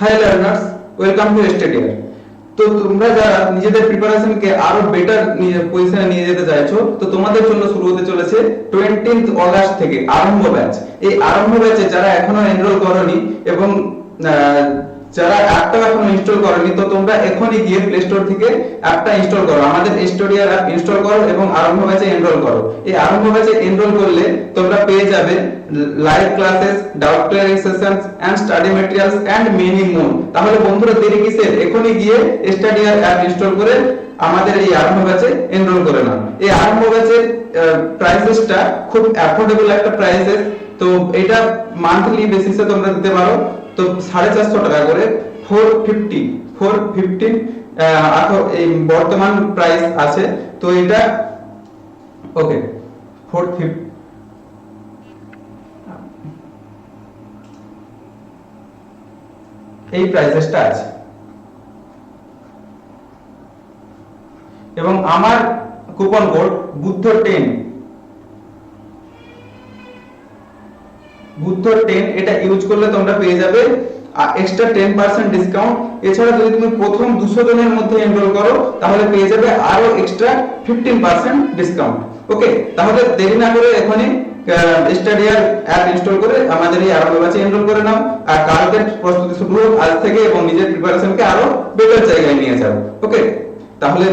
High learners, welcome to স্টাডিয়ার। তো তোমরা যারা নিজেদের প্রিপারেশনকে আরো বেটার পজিশনে নিয়ে যেতে চাইছো, তো তোমাদের জন্য শুরু হতে চলেছে 20 অগাস্ট থেকে আরম্ভ ব্যাচ। এই আরম্ভ ব্যাচে যারা এখনো এনরোল করনি এবং যারা অ্যাপটা এখনো ইনস্টল করনি, তো তোমরা এখনই গিয়ে প্লে স্টোর থেকে অ্যাপটা ইনস্টল করো, আমাদের স্টাডিয়ার অ্যাপ ইনস্টল করো এবং আরম্ভ ব্যাচে এনরোল করো। এই আরম্ভ ব্যাচে এনরোল করলে তোমরা পেয়ে যাবে live classes, doubt clearing sessions and study materials and many more. তাহলে বন্ধুরা দেরি কিসের? এখনই গিয়ে স্টাডিয়ার অ্যাপ ইনস্টল করে আমাদের এই আরম্ভ ব্যাচে এনরোল করে নাও। এই আরম্ভ ব্যাচের প্রাইসেসটা খুব অ্যাফোর্ডেবল একটা প্রাইসেস। তো এটা মান্থলি বেসিসে তোমরা দিতে পারো। তো 450 টাকা করে 415 এই বর্তমান প্রাইস আছে। তো এটা ওকে 450 এই প্রাইসেসটা আছে। এবং আমার কুপন কোড বুদ্ধ10 এটা ইউজ করলে তোমরা পেয়ে যাবে এক্সট্রা 10% ডিসকাউন্ট। এছাড়া যদি তুমি প্রথম 200 জনের মধ্যে এনরোল করো তাহলে পেয়ে যাবে আরো এক্সট্রা 15% ডিসকাউন্ট। ওকে, তাহলে দেরি না করে এখনই স্টাডিয়ার অ্যাপ ইনস্টল করে আমাদের এই আরম্ভ ব্যাচে এনরোল করে নাও। আর কালকে প্রস্তুতি শুরু হোক আজ থেকে এবং নিজের প্রিপারেশনকে আরো বেটার জায়গায় নিয়ে যাও। ওকে, তাহলে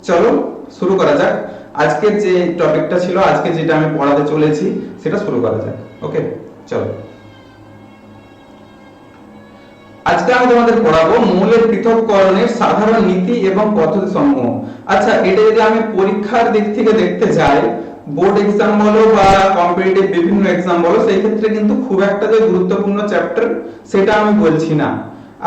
চলো শুরু করা যাক। আজকে যে টপিকটা ছিল, আজকে যেটা আমি পড়াতে চলেছি সেটা শুরু করা যাক। ওকে, চলো। আজকে আমি তোমাদের পড়াবো মৌলের পৃথককরণের সাধারণ নীতি এবং পদ্ধতি সমূহ। আচ্ছা, এটা যদি আমি পরীক্ষার দিক থেকে দেখতে যাই, বোর্ড এক্সাম বলো বা কম্পিটিটিভ বিভিন্ন এক্সাম বলো, সেই ক্ষেত্রে কিন্তু খুব একটা যে গুরুত্বপূর্ণ চ্যাপ্টার সেটা আমি বলছি না।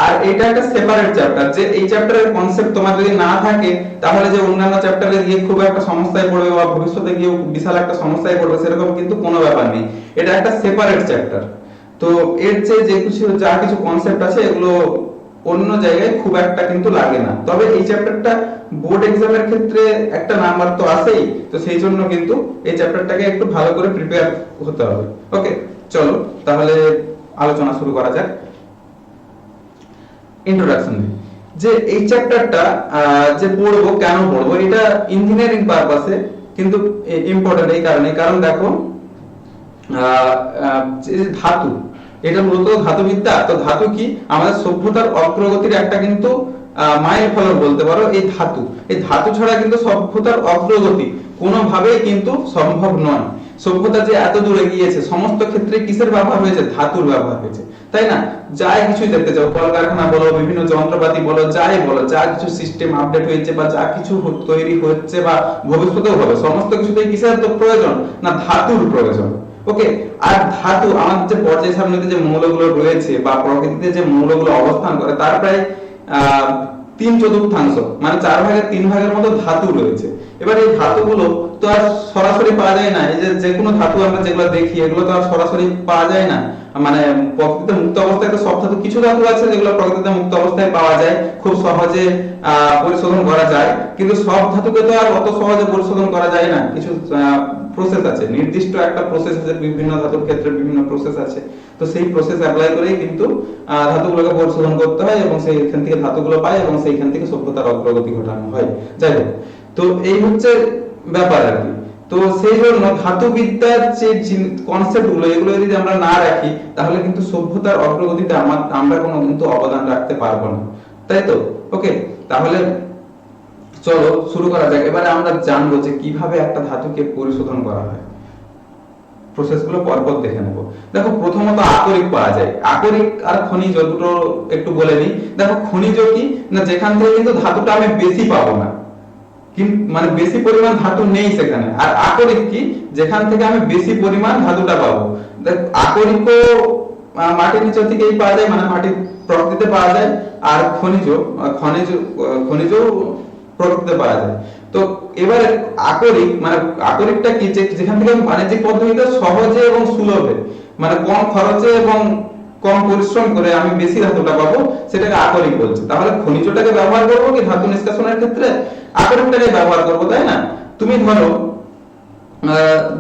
আর এটা একটা সেপারেট চ্যাপ্টার, যে এই চ্যাপ্টারের কনসেপ্ট তোমার যদি না থাকে তাহলে যে অন্যান্য চ্যাপ্টারে গিয়ে খুব একটা সমস্যায় পড়বে বা ভবিষ্যতে গিয়ে বিশাল একটা সমস্যায় পড়বে সেরকম কিন্তু কোনো ব্যাপার নেই। এটা একটা সেপারেট চ্যাপ্টার। তো এর যে কিছু কনসেপ্ট আছে এগুলো অন্য জায়গায় খুব একটা কিন্তু লাগে না। তবে এই চ্যাপ্টারটা বোর্ড এক্সামের ক্ষেত্রে একটা নাম্বার তো আসেই, তো সেই জন্য কিন্তু এই চ্যাপ্টারটাকে একটু ভালো করে প্রিপেয়ার হতে হবে। ওকে, চলো তাহলে আলোচনা শুরু করা যাক। ইন্ট্রোডাকশন, যে এই চ্যাপ্টারটা যে পড়বো, কেন পড়বো, এটা ইঞ্জিনিয়ারিং পারপাসে কিন্তু ইম্পর্টেন্ট এই কারণে, কারণ দেখো ধাতু, এটা মূলত ধাতুবিদ্যা। তো ধাতু কি আমাদের সভ্যতার অগ্রগতির একটা কিন্তু মাইল ফলক বলতে পারো। এই ধাতু ছাড়া কিন্তু সভ্যতার অগ্রগতি কোনোভাবেই কিন্তু সম্ভব নয়। সভ্যতা যে এত দূরে গিয়েছে, সমস্ত ক্ষেত্রে কিসের ব্যবহার হয়েছে? ধাতুর ব্যবহার হয়েছে, তাই না? যাই কিছু দেখতে চাও, কলকারখানা বলো, বিভিন্ন যন্ত্রপাতি বলো, যাই বলো, যা কিছু সিস্টেম আপডেট হয়েছে বা যা কিছু তৈরি হচ্ছে বা ভবিষ্যতেও হবে, সমস্ত কিছুতেই কিসের তো প্রয়োজন? না, ধাতুর প্রয়োজন। ওকে, আর ধাতু আমাদের যে পর্যায় সারণীতে যে মৌলগুলো রয়েছে বা প্রকৃতিতে যে মৌলগুলো অবস্থান করে তার প্রায় 3/4 মানে 4/3 মতো ধাতু রয়েছে। এবার এই ধাতুগুলো তো আর সরাসরি পাওয়া যায় না। এই যে কোনো ধাতু আমরা যেগুলো দেখি এগুলো তো আর সরাসরি পাওয়া যায় না। মানে প্রকৃতিতে মুক্ত অবস্থায় তো সব ধাতু, কিছু ধাতু আছে যেগুলো প্রকৃতিতে মুক্ত অবস্থায় পাওয়া যায়, খুব সহজে পরিশোধন করা যায়, কিন্তু সব ধাতুকে তো আর অত সহজে পরিশোধন করা যায় না। কিছু প্রসেস আছে, নির্দিষ্ট একটা প্রসেস আছে, বিভিন্ন ধাতুর ক্ষেত্রে বিভিন্ন প্রসেস আছে। তো সেই প্রসেস অ্যাপ্লাই করেই কিন্তু ধাতুগুলোকে পরিশোধন করতে হয় এবং সেইখান থেকে ধাতুগুলো পায় এবং সেইখান থেকে সভ্যতার অগ্রগতি ঘটানো হয়। যাই হোক, তো এই হচ্ছে ব্যাপার আর কি। তো সেই জন্য ধাতুবিদ্যার যে কনসেপ্ট গুলো, এগুলো যদি আমরা না রাখি তাহলে কিন্তু সভ্যতার অগ্রগতিতে আমরা কোনো কিন্তু অবদান রাখতে পারবো না, তাই তো? ওকে, তাহলে চলো শুরু করা যাক। এবারে আমরা জানবো যে কিভাবে একটা ধাতুকে পরিশোধন করা হয়। প্রসেসগুলো পরপর দেখে নেব। দেখো, প্রথমত আকরিক পাওয়া যায়। আকরিক আর খনিজ দুটো একটু বলে নিই। দেখো, খনিজ কি না, যেখান থেকে কিন্তু ধাতুটা আমি বেশি পাবো না, মানে বেশি পরিমাণ ধাতু নেই সেখানে। আর আকরিক কি, যেখান থেকে আমি বেশি পরিমাণ ধাতুটা পাবো। দেখ, আকরিকও মাটির নিচে থেকেই পাওয়া যায়, মানে মাটির প্রকৃতিতে পাওয়া যায়। আর খনিজ প্রকৃতিতে পাওয়া যায়। তো এবারে আকরিক, মানে আকরিকটা কি, যেখান থেকে বাণিজ্যিক পদ্ধতিতে সহজে এবং সুলভে, মানে কম খরচে এবং কম পরিশ্রম করে আমি বেশি ধাতুটা পাবো, সেটাকে আকরিক বলছে। তাহলে খনিজটাকে ব্যবহার করবো কি ধাতু নিষ্কাশনের ক্ষেত্রে? আকরিকটাকে ব্যবহার করবো, তাই না? তুমি ধরো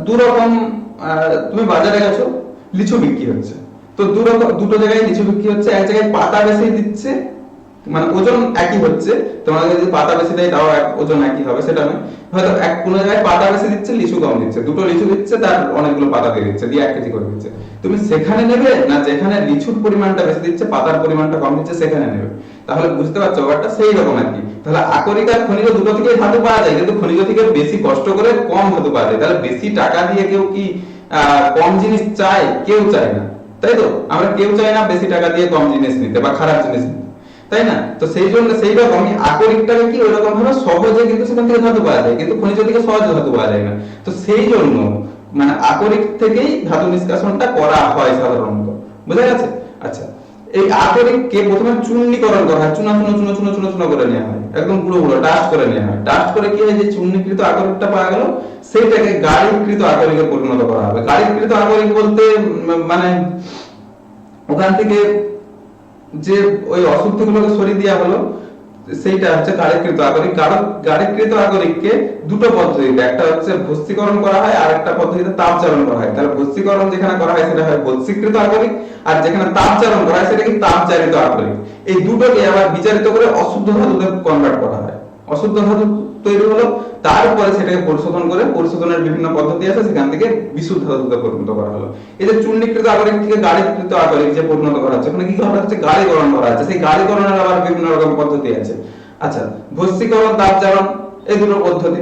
দুরকম, তুমি বাজারে গেছো, লিচু বিক্রি হচ্ছে, তো দুটো জায়গায় লিচু বিক্রি হচ্ছে, এক জায়গায় পাতা বেশি দিচ্ছে, মানে ওজন একই হচ্ছে, তোমাকে যদি পাতা বেশি দেয় তাও ওজন একই হবে সেটা নয়, হয়তো কোনো জায়গায় পাতা বেশি দিচ্ছে লিচু কম দিচ্ছে, দুটো লিচু দিচ্ছে তার অনেকগুলো পাতা দিয়ে দিচ্ছে, দিয়ে 1 কেজি করে দিচ্ছে, তুমি সেখানে নেবে না যেখানে লিচুর পরিমাণটা বেশি দিচ্ছে পাতার পরিমাণটা কম দিচ্ছে সেখানে নেবে? তাহলে বুঝতে পারছো ব্যাপারটা সেই রকম আর কি। তাহলে আকরিক আর খনিজ দুটো থেকে ধাতু পাওয়া যায়, কিন্তু খনিজ থেকে বেশি কষ্ট করে কম ধাতু পাওয়া যায়। তাহলে বেশি টাকা দিয়ে কেউ কি কম জিনিস চায়? কেউ চায় না, তাই তো? আমরা কেউ চাই না বেশি টাকা দিয়ে কম জিনিস নিতে বা খারাপ জিনিস নিতে, তাই না? তো সেই জন্য সেই রকম আকরিকটাকে কি ওই রকম ভাবে সহজে কিন্তু সেখান থেকে ধাতু পাওয়া যায়, কিন্তু খনিজ থেকে সহজে ধাতু পাওয়া যায় না। তো সেই জন্য মানে আকরিক থেকেই ধাতু নিষ্কাশনটা করা হয় সাধারণত, বুঝা গেছে? আচ্ছা, এই আকরিককে প্রথমে চূর্ণীকরণ করা হয়, চূনা চূনা চূনা চূনা চূনা চূনা করে নেওয়া হয়, একদম গুঁড়ো গুঁড়ো ডাস্ট করে নেওয়া হয়। ডাস্ট করে কি হয়, যে চূর্ণীকৃত আকরিকটা পাওয়া গেল সেইটাকে গাড়িকৃত আকরিকে পরিণত করা হবে। গাড়িকৃত আকরিক বলতে মানে ওখান থেকে যে ওই অশুদ্ধিগুলোকে সরিয়ে দেওয়া হলো সেইটা হচ্ছে গাড়িকৃত আকরিক। গাড়িকৃত আকরিককে দুটো পদ্ধতিতে, একটা হচ্ছে ভস্মীকরণ করা হয় আর একটা পদ্ধতিতে তাপচারণ করা হয়। তাহলে ভস্মীকরণ যেখানে করা হয় সেটা হয় ভস্মীকৃত আকরিক, আর যেখানে তাপচারণ করা হয় সেটা কি তাপচারিত আকরিক। এই দুটোকে আবার বিচারিত করে অশুদ্ধ ধাতুতে কনভার্ট করা হয়। অশুদ্ধ ধাতু তৈরি হলো, তারপরে সেটাকে পরিশোধন করে, পরিশোধনের বিভিন্ন পদ্ধতি আছে, সেখান থেকে বিশুদ্ধ ধাতুতে পরিণত করা হলো। এই যে চূর্ণীকৃত আকরিক থেকে গাড়িকৃত আকরিক যে পরিণত করা হচ্ছে, ওখানে কি করা হচ্ছে, গাড়ীকরণ করা হচ্ছে। সেই গাড়ীকরণের আবার বিভিন্ন রকম পদ্ধতি আছে। আচ্ছা, ভস্মীকরণ, তাপচারণ এই দুটো পদ্ধতি।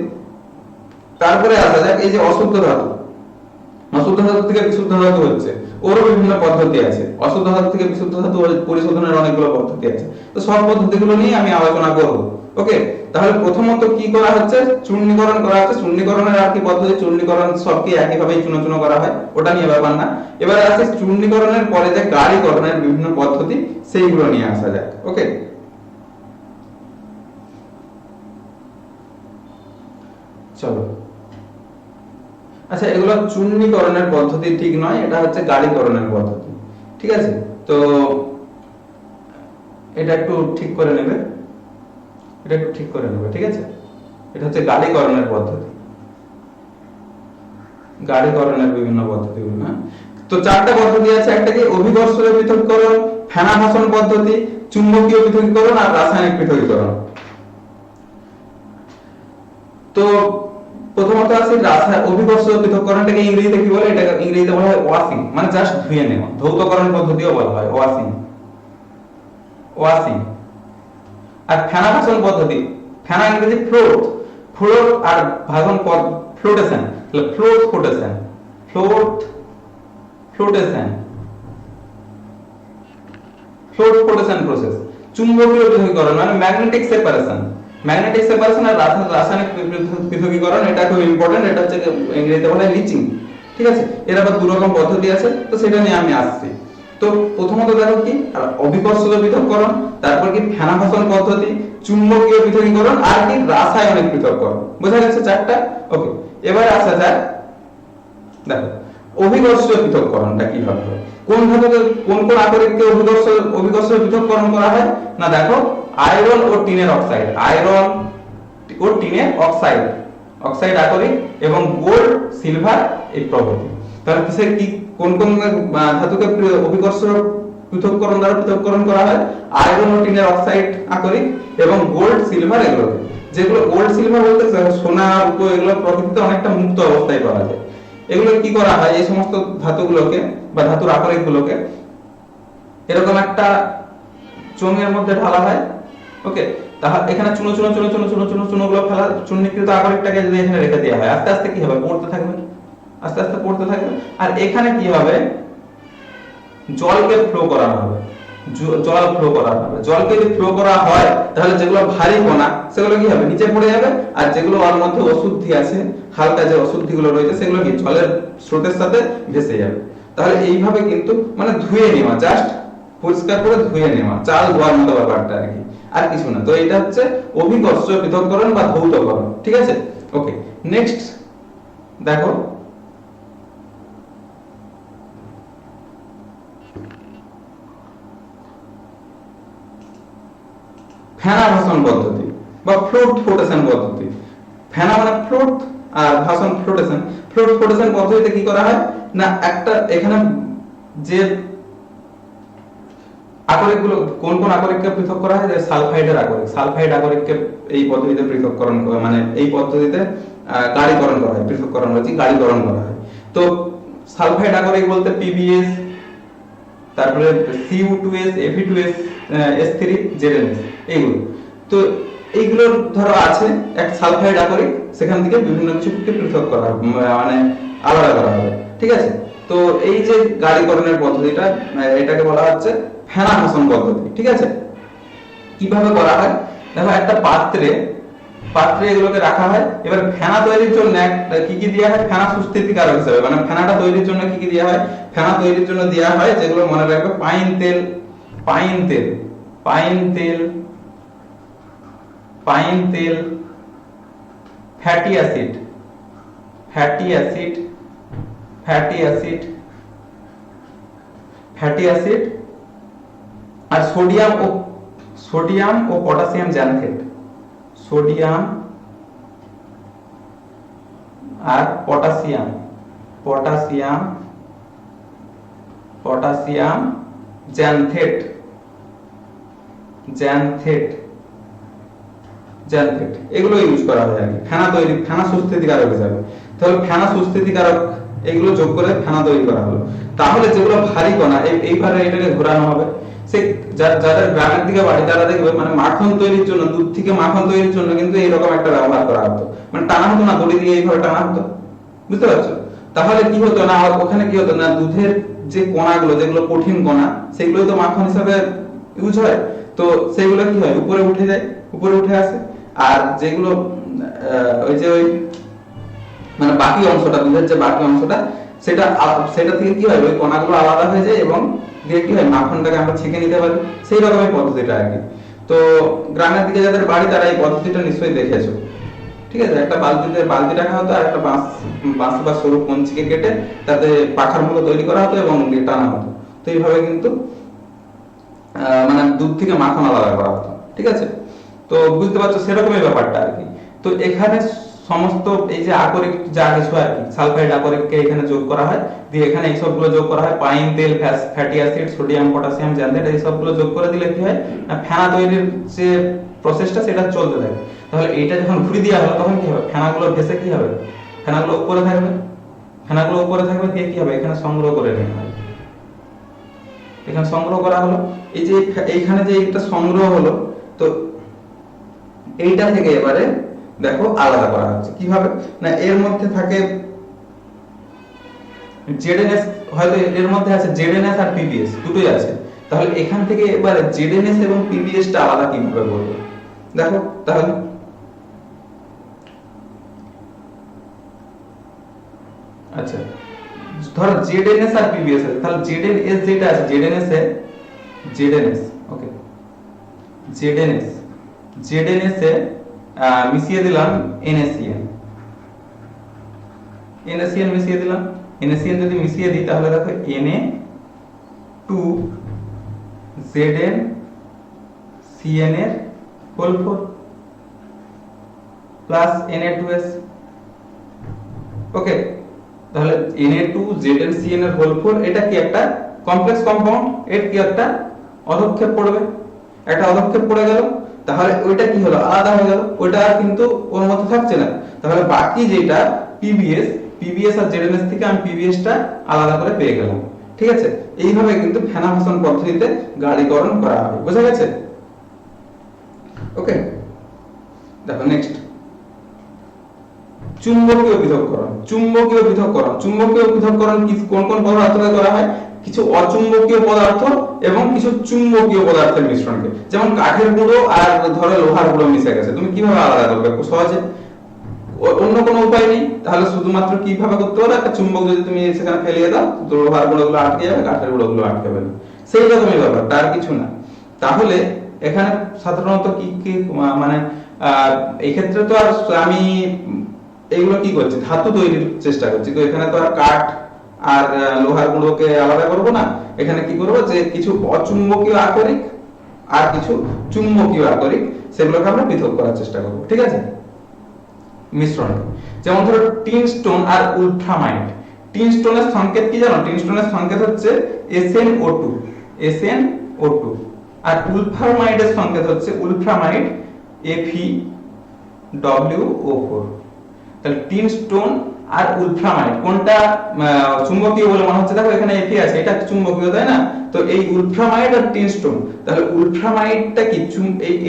তারপরে আসা যাক এই যে অশুদ্ধ ধাতু, অশুদ্ধ ধাতু থেকে বিশুদ্ধ ধাতু হচ্ছে, ওরও বিভিন্ন পদ্ধতি আছে। অশুদ্ধ ধাতু থেকে বিশুদ্ধ ধাতু পরিশোধনের অনেকগুলো পদ্ধতি আছে, তো সব পদ্ধতিগুলো নিয়ে আমি আলোচনা করব। ওকে, তাহলে প্রথমত কি করা হচ্ছে, চূর্ণীকরণ করা হচ্ছে। চূর্ণীকরণের আর কি পদ্ধতি, চূর্ণীকরণ সব কি একই ভাবে চূর্ণ চূর্ণ করা হয়, ওটা নিয়ে ব্যাপার না। এবারে আসছে চূর্ণীকরণের পরে যে গাড়ীকরণের বিভিন্ন পদ্ধতি, সেইগুলো নিয়ে আসা যাক। ওকে, চলো। আচ্ছা, এগুলো চূর্ণীকরণের পদ্ধতি ঠিক নয়, এটা হচ্ছে গাড়ীকরণের পদ্ধতি, ঠিক আছে? তো এটা একটু ঠিক করে নেবে, এটা একটু ঠিক করে নেবে, ঠিক আছে? এটা হচ্ছে গাড়ীকরণের পদ্ধতি, গাড়ীকরণের বিভিন্ন পদ্ধতিগুলো। হ্যাঁ, তো 4টা পদ্ধতি আছে। একটা কি অভিকর্ষজ পৃথকীকরণ, ফেনা ভাষণ পদ্ধতি, চুম্বকীয় পৃথকীকরণ আর রাসায়নিক পৃথকীকরণ। তো প্রথমত আছে অভিকর্ষজ পৃথকীকরণটাকে ইংরেজিতে কি বলে, এটাকে ইংরেজিতে বলা হয় ওয়াশিং, মানে জাস্ট ধুয়ে নেওয়া। ধৌতকরণ পদ্ধতিও বলা হয় ওয়াশিং, ওয়াশিং। আর ফেনা ভাষণ পদ্ধতি, ফেনা ইংরেজি ফ্লোট, ফ্লোট আর ভাষণ ফ্লোটেশন, তাহলে float flotation, float flotation, float flotation process. চুম্বকীয় পৃথকীকরণ মানে ম্যাগনেটিক সেপারেশন, ম্যাগনেটিক সেপারেশন আর রাসায়নিক পৃথকীকরণ, এটা খুব ইম্পর্টেন্ট। এটা হচ্ছে ইংরেজিতে বলা হয় লিচিং, ঠিক আছে? এর আবার দু রকম পদ্ধতি আছে, তো সেটা নিয়ে আমি আসছি। তো প্রথমত দেখো কি অভিকর্ষজ পৃথকীকরণ, তারপর কি ফেনা ভাষণ পদ্ধতি, চুম্বকীয় পৃথকীকরণ আর কি রাসায়নিক পৃথকীকরণ। বোঝা গেছে 4টা? ওকে, এবারে আসা যাক, দেখো অভিকর্ষজ পৃথকীকরণটা কিভাবে হয়, কোন ধাতুতে কোন কোন আকরিককে অভিকর্ষজ পৃথকীকরণ করা হয় না। দেখো, আয়রন ও টিনের অক্সাইড, আয়রন ও টিনের অক্সাইড, অক্সাইড আকরিক এবং গোল্ড, সিলভার এই প্রভৃতি। তাহলে কিসের কি কোন কোন ধাতুকে অভিকর্ষজ পৃথকীকরণ দ্বারা পৃথকীকরণ করা হয়? আয়রন ও টিনের অক্সাইড আকরিক এবং গোল্ড, সিলভার এগুলোকে। যেগুলো গোল্ড সিলভার বলতে সোনা, রূপো এগুলো প্রকৃতিতে অনেকটা মুক্ত অবস্থায় পাওয়া যায়। এগুলো কি করা হয়, এই সমস্ত ধাতুগুলোকে বা ধাতুর আকরিকগুলোকে এরকম একটা চোঙের মধ্যে ঢালা হয়। ওকে, তাহলে এখানে চুনো চুনো চুনো চুনো চুনো চুনো চুনো গুলো ফেলা, চূর্ণীকৃত আকরিকটাকে যদি এখানে রেখে দেওয়া হয়, আস্তে আস্তে কি হবে, পড়তে থাকবে, আস্তে আস্তে পড়তে থাকবে। আর এখানে কি হবে, জলকে ফ্লো করানো হবে, জল ফ্লো করানো হবে। জলকে যদি ফ্লো করা হয় তাহলে যেগুলো ভারী কণা সেগুলো কি হবে, নিচে পড়ে যাবে, আর যেগুলো ওর মধ্যে অশুদ্ধি আছে, হালকা যে অশুদ্ধিগুলো রয়েছে, সেগুলো কি জলের স্রোতের সাথে ভেসে যাবে। তাহলে এইভাবে কিন্তু মানে ধুয়ে নেওয়া, জাস্ট পরিষ্কার করে ধুয়ে নেওয়া, চাল ধোয়ার মতো ব্যাপারটা আর কি, আর কিছু না। তো এটা হচ্ছে অভিকর্ষজ পৃথকীকরণ বা ধৌতকরণ, ঠিক আছে? ওকে, নেক্সট দেখো, ফেনা ভাষণ পদ্ধতি বা ফ্লোট ফ্লোটেশন পদ্ধতি। ফেনা মানে ফ্লোট আর ভাষণ ফ্লোটেশন। ফ্লোট ফ্লোটেশন পদ্ধতিতে কি করা হয় না, একটা এখানে যে আকরিক গুলো কোন কোন আকরিককে পৃথক করা হয়? যে সালফাইডের আকরিক, সালফাইড আকরিককে এই পদ্ধতিতে পৃথককরণ মানে এই পদ্ধতিতে গাঢ়ীকরণ করা হয়, পৃথককরণ হচ্ছে গাঢ়ীকরণ করা হয়। তো সালফাইড আকরিক বলতে পিবিএস, তারপরে Cu2S, Fe2S, S3, ZnS এইগুলো। তো এইগুলোর ধরো আছে এক সালফাইড আকরিক, সেখান থেকে বিভিন্ন কিছুকে পৃথক করা হবে, মানে আলাদা করা হবে, ঠিক আছে। তো এই যে গাঢ়ীকরণের পদ্ধতিটা, এটাকে বলা হচ্ছে ফেনা-হাসন পদ্ধতি, ঠিক আছে। কিভাবে করা হয়? দেখো একটা পাত্রে এগুলোকে রাখা হয়। এবার ফেনা তৈরির জন্য কি কি দেওয়া হয়? ফেনা সুস্থিতিকারক হিসেবে, মানে ফেনাটা তৈরির জন্য কি কি দেওয়া হয়? ফেনা তৈরির জন্য দেওয়া হয় যেগুলো মনে রাখবে, পাইন তেল, পাইন তেল, পাইন তেল, পাইন তেল, fatty acid, fatty acid, fatty acid, fatty acid, আর সোডিয়াম ও পটাশিয়াম জ্যানথেট, সোডিয়াম আর potassium, potassium, potassium xanthate, xanthate, xanthate এগুলো ইউজ করা হয় আর কি ফেনা তৈরি, ফেনা সুস্থিতিকারক হিসাবে। তাহলে ফেনা সুস্থিতিকারক এগুলো যোগ করে ফেনা তৈরি করা হলো। তাহলে যেগুলো ভারী কণা এইভাবে এটাকে ঘোরানো হবে। সে যাদের গ্রামের দিকে বাড়ি তারা দেখবে মানে মাখন তৈরির জন্য, দুধ থেকে মাখন তৈরির জন্য কিন্তু এইরকম একটা ব্যবহার করা হতো, মানে টানা হতো না, দড়ি দিয়ে এইভাবে টানা হতো, বুঝতে পারছো? তাহলে কি হতো না, ওখানে কি হতো না, দুধের যে কণাগুলো যেগুলো কঠিন কণা সেগুলো তো মাখন হিসাবে ইউজ হয়, তো সেগুলো কি হয় উপরে উঠে যায়, উপরে উঠে আসে। আর যেগুলো ওই যে ওই মানে বাকি অংশটা, দুধের যে বাকি অংশটা, সেটা থেকে কি হয় ওই কণাগুলো আলাদা হয়ে যায় এবং দিয়ে কি হয় মাখনটাকে আমরা ছেঁকে নিতে পারি, সেই রকমের পদ্ধতিটা আর কি। তো গ্রামের দিকে যাদের বাড়ি তারা এই পদ্ধতিটা নিশ্চয়ই দেখেছো, ঠিক আছে। একটা বালতি রাখা হতো আর একটা বাঁশ বা সরু কঞ্চিকে কেটে তাতে পাখার মতো তৈরি করা হতো এবং টানা হতো। তো এইভাবে কিন্তু মানে দুধ থেকে মাখন আলাদা করা হতো, ঠিক আছে। তো বুঝতে পারছো সেরকমই ব্যাপারটা আর কি। তো এখানে সমস্ত এই যে আকরিক যা কিছু আর কি সালফাইড আকরিককে এখানে যোগ করা হয়, দিয়ে এখানে এই সবগুলো যোগ করা হয়, পাইন তেল, ফ্যাটি অ্যাসিড, সোডিয়াম, পটাশিয়াম জ্যানথেট এই সবগুলো যোগ করে দিলে কি হয় না ফেনা তৈরির যে প্রসেসটা সেটা চলতে থাকে। তাহলে এইটা যখন ঘুরি দেওয়া হলো তখন কি হবে, ফেনাগুলো ভেসে কি হবে, ফেনাগুলো উপরে থাকবে, ফেনাগুলো উপরে থাকবে, দিয়ে কি হবে এখানে সংগ্রহ করে নেওয়া হয়, এখানে সংগ্রহ করা হলো। এই যে এইখানে যে এটা সংগ্রহ হলো, তো এইটা থেকে এবারে দেখো আলাদা করা হচ্ছে কিভাবে না, এর মধ্যে থাকে জেডএনএস, হয়তো এর মধ্যে আছে জেডএনএস আর পিবিএস দুটোই আছে। তাহলে এখান থেকে এবারে জেডএনএস এবং পিবিএস টা আলাদা কিভাবে করব দেখো। তাহলে আচ্ছা ধরো জেডএনএস আর পিবিএস আছে, তাহলে জেডএনএস যেটা আছে জেডএনএস ওকে, জেডএনএস এ মিশিয়ে দিলাম NaCN, NaCN মিশিয়ে দিলাম। NaCN যদি মিশিয়ে দিই তাহলে দেখো Na2ZnCN এর হোল 4 প্লাস Na2S, ওকে। তাহলে Na2ZnCN এর হোল 4 এটা কি একটা কমপ্লেক্স কম্পাউন্ড, এর কি একটা অধক্ষেপ পড়বে, একটা অধক্ষেপ পড়ে গেল, তাহলে ওইটা কি হলো আলাদা হয়ে গেল, ওইটা কিন্তু ওর মধ্যে থাকছে না। তাহলে বাকি যেটা পিবিএস আর জেডএনএস থেকে আমি পিবিএস টা আলাদা করে পেয়ে গেলাম, ঠিক আছে। এইভাবে কিন্তু ফেনা-হাসন পদ্ধতিতে গাঢ়ীকরণ করা হয়, বোঝা গেছে? ওকে, দেখো নেক্সট চুম্বকীয় পৃথককরণ। চুম্বকীয় পৃথককরণ কি কোন কোন পদার্থকে করা হয়? কিছু অচুম্বকীয় পদার্থ এবং কিছু চুম্বকীয় পদার্থের মিশ্রণকে, যেমন কাঠের গুঁড়ো আর ধরো লোহার গুঁড়ো মিশে গেছে, তুমি কিভাবে আলাদা করবে? খুব সহজে, অন্য কোনো উপায় নেই। তাহলে শুধুমাত্র কিভাবে করতে পারো, একটা চুম্বক যদি তুমি সেখানে ফেলিয়ে দাও তো লোহার গুঁড়োগুলো আটকে যাবে, কাঠের গুঁড়োগুলো আটকে যাবে, সেই রকমই ব্যাপার, তার কিছু না। তাহলে এখানে সাধারণত কি কি মানে এই ক্ষেত্রে তো আর আমি এইগুলো কি করছি, ধাতু তৈরির চেষ্টা করছি, তো এখানে তো আর কাঠ আর লোহার গুঁড়োকে আলাদা করব না। এখানে কি করব যে কিছু অচুম্বকীয় আকরিক আর কিছু চুম্বকীয় আকরিক সেগুলোকে আমরা পৃথক করার চেষ্টা করব, ঠিক আছে, মিশ্রণ। যেমন ধরো টিন স্টোন আর উলট্রামাইট। টিন স্টোনের সংকেত কি জানো? টিন স্টোনের সংকেত হচ্ছে SnO2, O2। আর উলফ্রামাইডের সংকেত হচ্ছে উলফ্রামাইড FeWO4। তাহলে টিন স্টোন আর উলফ্রামাইড কোনটা চুম্বকীয় বলে মনে হচ্ছে? দেখো এখানে Fe আছে, এটা চুম্বকীয়, তাই না? তো এই উলফ্রামাইড আর টিন স্টোন, তাহলে উলফ্রামাইডটা কি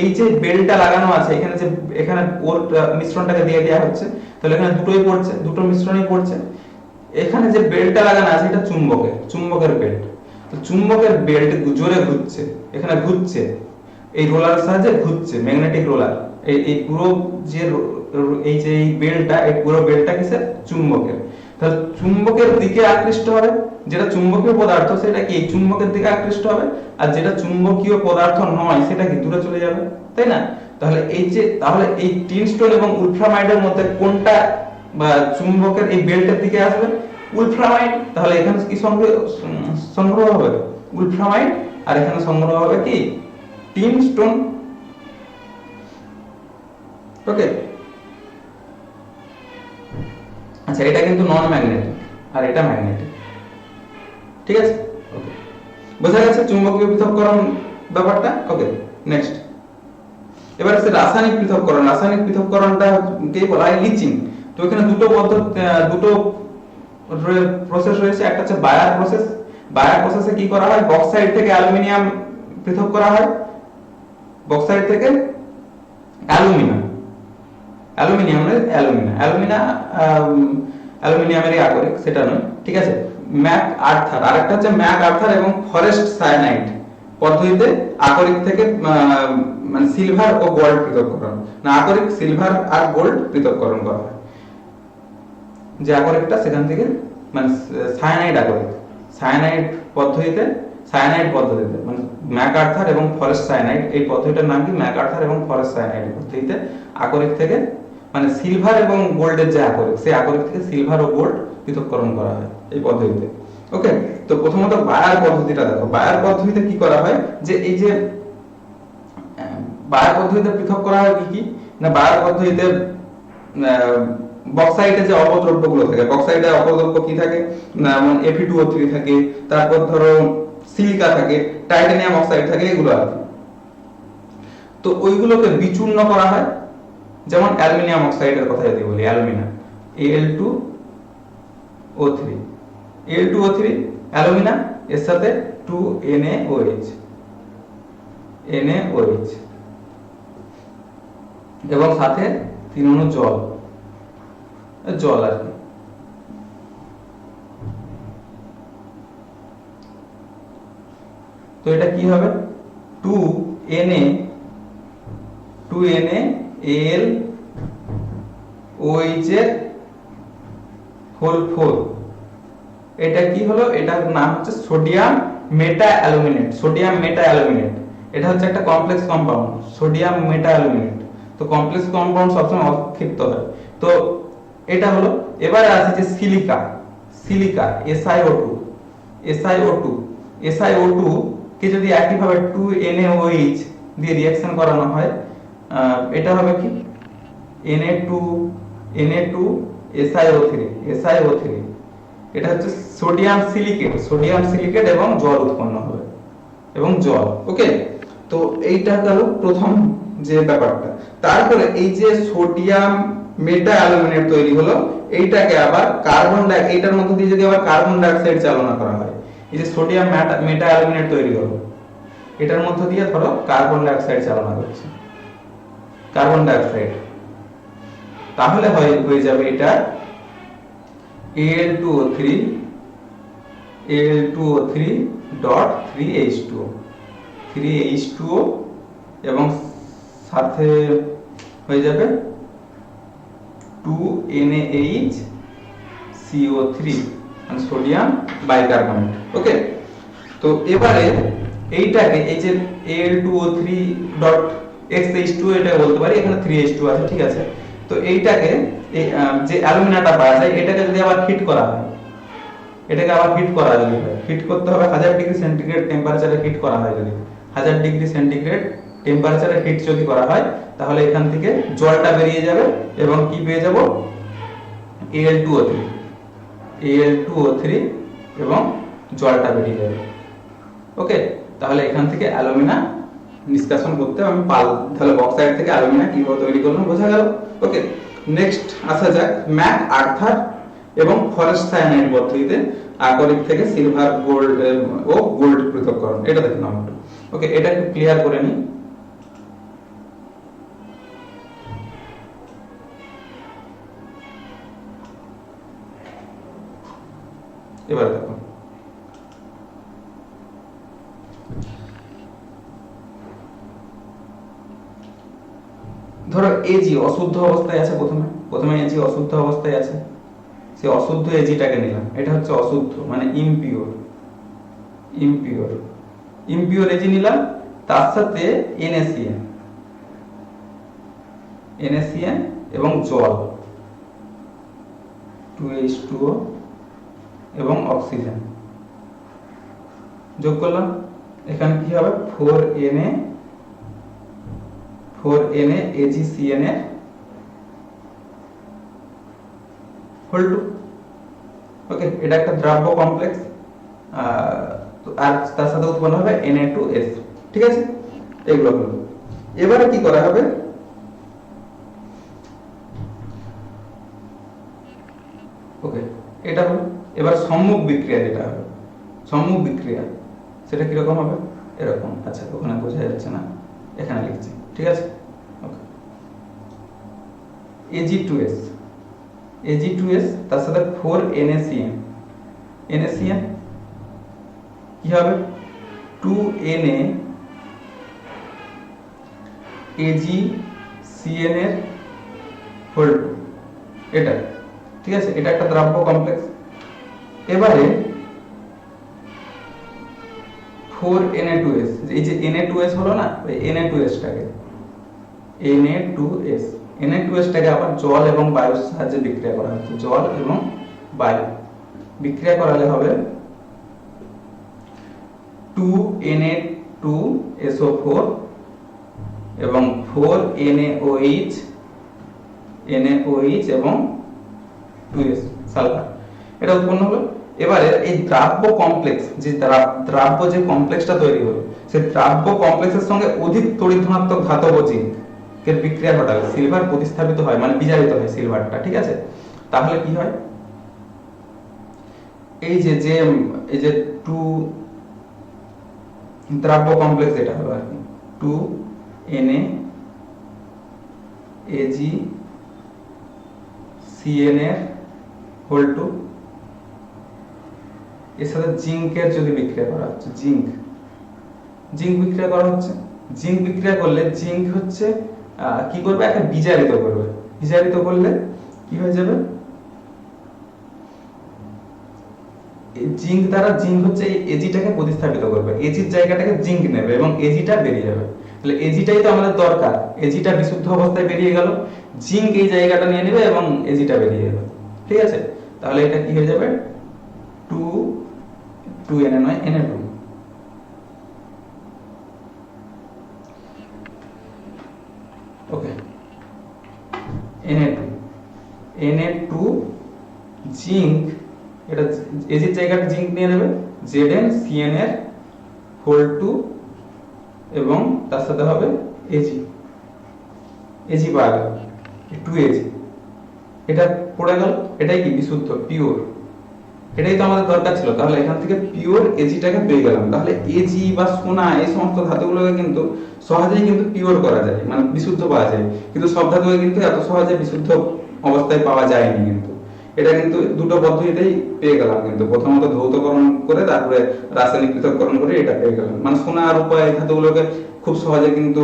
এই যে বেলটা লাগানো আছে এখানে, যে এখানে ওর মিশ্রণটাকে দিয়ে দেওয়া হচ্ছে, তাহলে এখানে দুটোই পড়ছে, দুটো মিশ্রণই পড়ছে। এখানে যে বেল্টটা লাগানো আছে এটা চুম্বকের বেল্ট। তো চুম্বকের বেল্ট জোরে ঘুরছে, এখানে ঘুরছে, এই রোলার সাহায্যে ঘুরছে, ম্যাগনেটিক রোলার। এই পুরো যে এই যে এই বেল্টটা, এই পুরো বেল্টটা কিসের? চুম্বকের। তাহলে চুম্বকের দিকে আকৃষ্ট হবে, যেটা চুম্বকীয় পদার্থ সেটা কি চুম্বকের দিকে আকৃষ্ট হবে, আর যেটা চুম্বকীয় পদার্থ নয় সেটা কি দূরে চলে যাবে, তাই না? তাহলে এই টিন স্টোন এবং উলফ্রামাইডের মধ্যে কোনটা বা চুম্বকের এই বেল্টের দিকে আসবে? উলফ্রামাইড। তাহলে এখানে কি সংগ্রহ হবে? উলফ্রামাইড। আর এখানে সংগ্রহ হবে কি? Tin stone. ওকে, আচ্ছা, এটা কিন্তু নন ম্যাগনেটিক আর এটা ম্যাগনেটিক, ঠিক আছে? ওকে, বোঝা গেছে চুম্বকীয় পৃথককরণ ব্যাপারটা। ওকে, নেক্সট। এবার আছে রাসায়নিক পৃথককরণ। রাসায়নিক পৃথককরণটা কে বলা হয়? লিচিং। তো এখানে দুটো প্রসেস রয়েছে। একটা হচ্ছে বায়ার প্রসেস। বায়ার প্রসেসে কি করা হয়? বক্সাইট থেকে অ্যালুমিনিয়াম পৃথক করা হয়, বক্সাইট থেকে অ্যালুমিনিয়ামেরই আকরিক, সেটা নয়, ঠিক আছে? ম্যাক আর্থার, আরেকটা হচ্ছে ম্যাক আর্থার এবং ফরেস্ট সায়ানাইড পদ্ধতিতে আকরিক থেকে মানে সিলভার ও গোল্ড পৃথককরণ, না আকরিক, সিলভার আর গোল্ড পৃথককরণ করা হয়। যে আকরিকটা সেখান থেকে মানে সায়ানাইড আকরিক, সায়ানাইড পদ্ধতিতে মানে ম্যাক আর্থার এবং ফরেস্ট সায়ানাইড, এই পদ্ধতিটার নাম কি? ম্যাক আর্থার এবং ফরেস্ট সায়ানাইড পদ্ধতিতে আকরিক থেকে মানে সিলভার এবং গোল্ডের যে আকরিক, সেই আকরিক থেকে সিলভার ও গোল্ড পৃথককরণ করা হয় এই পদ্ধতিতে। ওকে, তো প্রথমত বায়ার পদ্ধতিটা দেখো। বায়ার পদ্ধতিতে কি করা হয়? যে এই যে বায়ার পদ্ধতিতে পৃথক করা হয় কি না, বায়ার পদ্ধতিতে বক্সাইটে যে অপদ্রব্যগুলো থাকে, বক্সাইটে অপদ্রব্য কি থাকে? যেমন Fe2O3 থাকে, তারপর ধরো সিলিকা থাকে, টাইটানিয়াম অক্সাইড থাকে, এগুলো আর কি। তো ওইগুলোকে বিচূর্ণ করা হয়। যেমন অ্যালুমিনিয়াম অক্সাইডের কথা যদি বলি, অ্যালুমিনিয়াম Al2O3 অ্যালুমিনিয়াম, এর সাথে 2NaOH এবং সাথে 3 অণু জল আর কি। তো এটা কি হবে? 2NaAlOH এর হোল 4। এটা কি হলো? এটার নাম হচ্ছে সোডিয়াম মেটা অ্যালুমিনেট। এটা হচ্ছে একটা কমপ্লেক্স কম্পাউন্ড, সোডিয়াম মেটা অ্যালুমিনেট। তো কমপ্লেক্স কম্পাউন্ড সবসময় অক্ষিপ্ত হয়। তো এটা হলো। এবারে আছে যে সিলিকা SiO2 কে যদি একইভাবে 2NaOH দিয়ে রিঅ্যাকশন করানো হয়, এটা হবে কি? Na2SiO3। এটা হচ্ছে সোডিয়াম সিলিকেট এবং জল উৎপন্ন হবে, এবং জল। ওকে, তো এইটা গেল প্রথম যে ব্যাপারটা। তারপরে এই যে সোডিয়াম মেটা অ্যালুমিনেট তৈরি হলো, এইটাকে আবার এইটার মধ্যে দিয়ে যদি আবার কার্বন ডাই অক্সাইড চালনা করা হয়, এই যে সোডিয়াম মেটা অ্যালুমিনেট তৈরি হলো, এটার মধ্যে দিয়ে ধরো কার্বন ডাই অক্সাইড চালনা করছে, তাহলে হয়ে যাবে এটা Al2O3.3H2O এবং সাথে হয়ে যাবে 2NaHCO3 মানে সোডিয়াম বাইকার্বনেট। ওকে, তো এবারে এইটাকে এই যে Al2O3.xH2 এটা বলতে পারি, এখানে 3H2 আছে, ঠিক আছে? তো এইটাকে যে অ্যালুমিনাটা পাওয়া যায়, এটাকে যদি আবার হিট করা হয়, হিট করতে হবে 1000 ডিগ্রি সেন্টিগ্রেড টেম্পারেচারে হিট করা হয়। যদি 1000 ডিগ্রি সেন্টিগ্রেড টেম্পারেচারে হিট যদি করা হয়, তাহলে এখান থেকে জলটা বেরিয়ে যাবে এবং কি পেয়ে যাব? Al2O3 এবং জলটা বেরিয়ে যাবে। ওকে, তাহলে এখান থেকে অ্যালুমিনা নিষ্কাশন করতে আমি তাহলে বক্সাইট থেকে অ্যালুমিনা কিভাবে তৈরি করলাম বোঝা গেল। ওকে, নেক্সট আসা যাক ম্যাক আর্থার এবং ফরেস্ট সায়ানাইড পদ্ধতিতে আকরিক থেকে সিলভার গোল্ড ও গোল্ড পৃথককরণ, এটা দেখুন আমরা। ওকে, এটা একটু ক্লিয়ার করে নিই। এবার দেখো ধরো এজি অশুদ্ধ অবস্থায় আছে, প্রথমে এজি অশুদ্ধ অবস্থায় আছে, সে অশুদ্ধ এজিটাকে নিলাম, এটা হচ্ছে অশুদ্ধ মানে ইমপিওর, ইমপিওর এজি নিলাম, তার সাথে NaCN এবং জল 2H2O এবং অক্সিজেন যোগ করলাম। এখানে কি হবে 4Na AgCN এর হোল 2। ওকে, এটা একটা দ্রাব্য কমপ্লেক্স, আর তার সাথে উৎপন্ন হবে Na2S। ঠিক আছে, এগুলো হলো। এবারে কি করা হবে, ওকে এটা হলো। এবার সম্মুখ বিক্রিয়া যেটা হবে, সম্মুখ বিক্রিয়া সেটা কিরকম হবে, এরকম। আচ্ছা, ওখানে বোঝা যাচ্ছে না, এখানে লিখছি, ঠিক আছে। ওকে, Ag2S তার সাথে 4NaCN, কি হবে 2Na AgCN এর হোল 2, এটা ঠিক আছে, এটা একটা দ্রাব্য কমপ্লেক্স। এবারে 4Na2S, এই যে Na2S হলো না, ওই Na2S টাকে আবার জল এবং বায়ুর সাহায্যে বিক্রিয়া করা হচ্ছে, জল এবং বায়ু বিক্রিয়া করালে হবে 2Na2SO4 এবং 4NaOH এবং 2S সালফার, এটা উৎপন্ন হলো। এবারে এই দ্রাব্য কমপ্লেক্স, যে দ্রাব্য যে কমপ্লেক্সটা তৈরি হলো, সেই দ্রাব্য কমপ্লেক্সের সঙ্গে অধিক তড়িৎ ধনাত্মক ধাতব জিঙ্ক এর বিক্রিয়া ঘটালে সিলভার প্রতিস্থাপিত হয়, মানে বিজারিত হয় সিলভারটা। ঠিক আছে, তাহলে কি হয়, এই যে এই যে 2 দ্রাব্য কমপ্লেক্স এটা হলো আর কি, 2Na AgCN এর হোল 2, এর সাথে জিঙ্কের যদি বিক্রিয়া করা হচ্ছে, জিঙ্ক বিক্রিয়া করা হচ্ছে, জিঙ্ক বিক্রিয়া করলে জিঙ্ক হচ্ছে কি করবে, একটা বিজারিত করবে, বিজারিত করলে কি হয়ে যাবে, জিঙ্ক দ্বারা জিঙ্ক হচ্ছে এই এজিটাকে প্রতিস্থাপিত করবে, এজির জায়গাটাকে জিঙ্ক নেবে এবং এজিটা বেরিয়ে যাবে। তাহলে এজিটাই তো আমাদের দরকার, এজিটা বিশুদ্ধ অবস্থায় বেরিয়ে গেল, জিঙ্ক এই জায়গাটা নিয়ে নেবে এবং এজিটা বেরিয়ে যাবে। ঠিক আছে, তাহলে এটা কি হয়ে যাবে 2Na নয় Na2। ওকে, Na2 জিঙ্ক, এটা এজির জায়গাটা জিঙ্ক নিয়ে নেবে, ZnCN এর হোল 2 এবং তার সাথে হবে Ag পাওয়া গেল 2Ag, এটা পড়ে গেল, এটাই কি বিশুদ্ধ পিওর, এটাই তো আমাদের দরকার ছিল। তাহলে এখান থেকে পিওর এজিটাকে পেয়ে গেলাম। তাহলে এজি বা সোনা এই সমস্ত ধাতুগুলোকে কিন্তু সহজেই কিন্তু পিওর করা যায়, মানে বিশুদ্ধ পাওয়া যায়, কিন্তু সব ধাতুকে কিন্তু এত সহজে বিশুদ্ধ অবস্থায় পাওয়া যায়নি। কিন্তু এটা কিন্তু দুটো পদ্ধতিতেই পেয়ে গেলাম, কিন্তু প্রথমত ধৌতকরণ করে তারপরে রাসায়নিক পৃথককরণ করে এটা পেয়ে গেলাম। মানে সোনা আর রূপা এই ধাতুগুলোকে খুব সহজে কিন্তু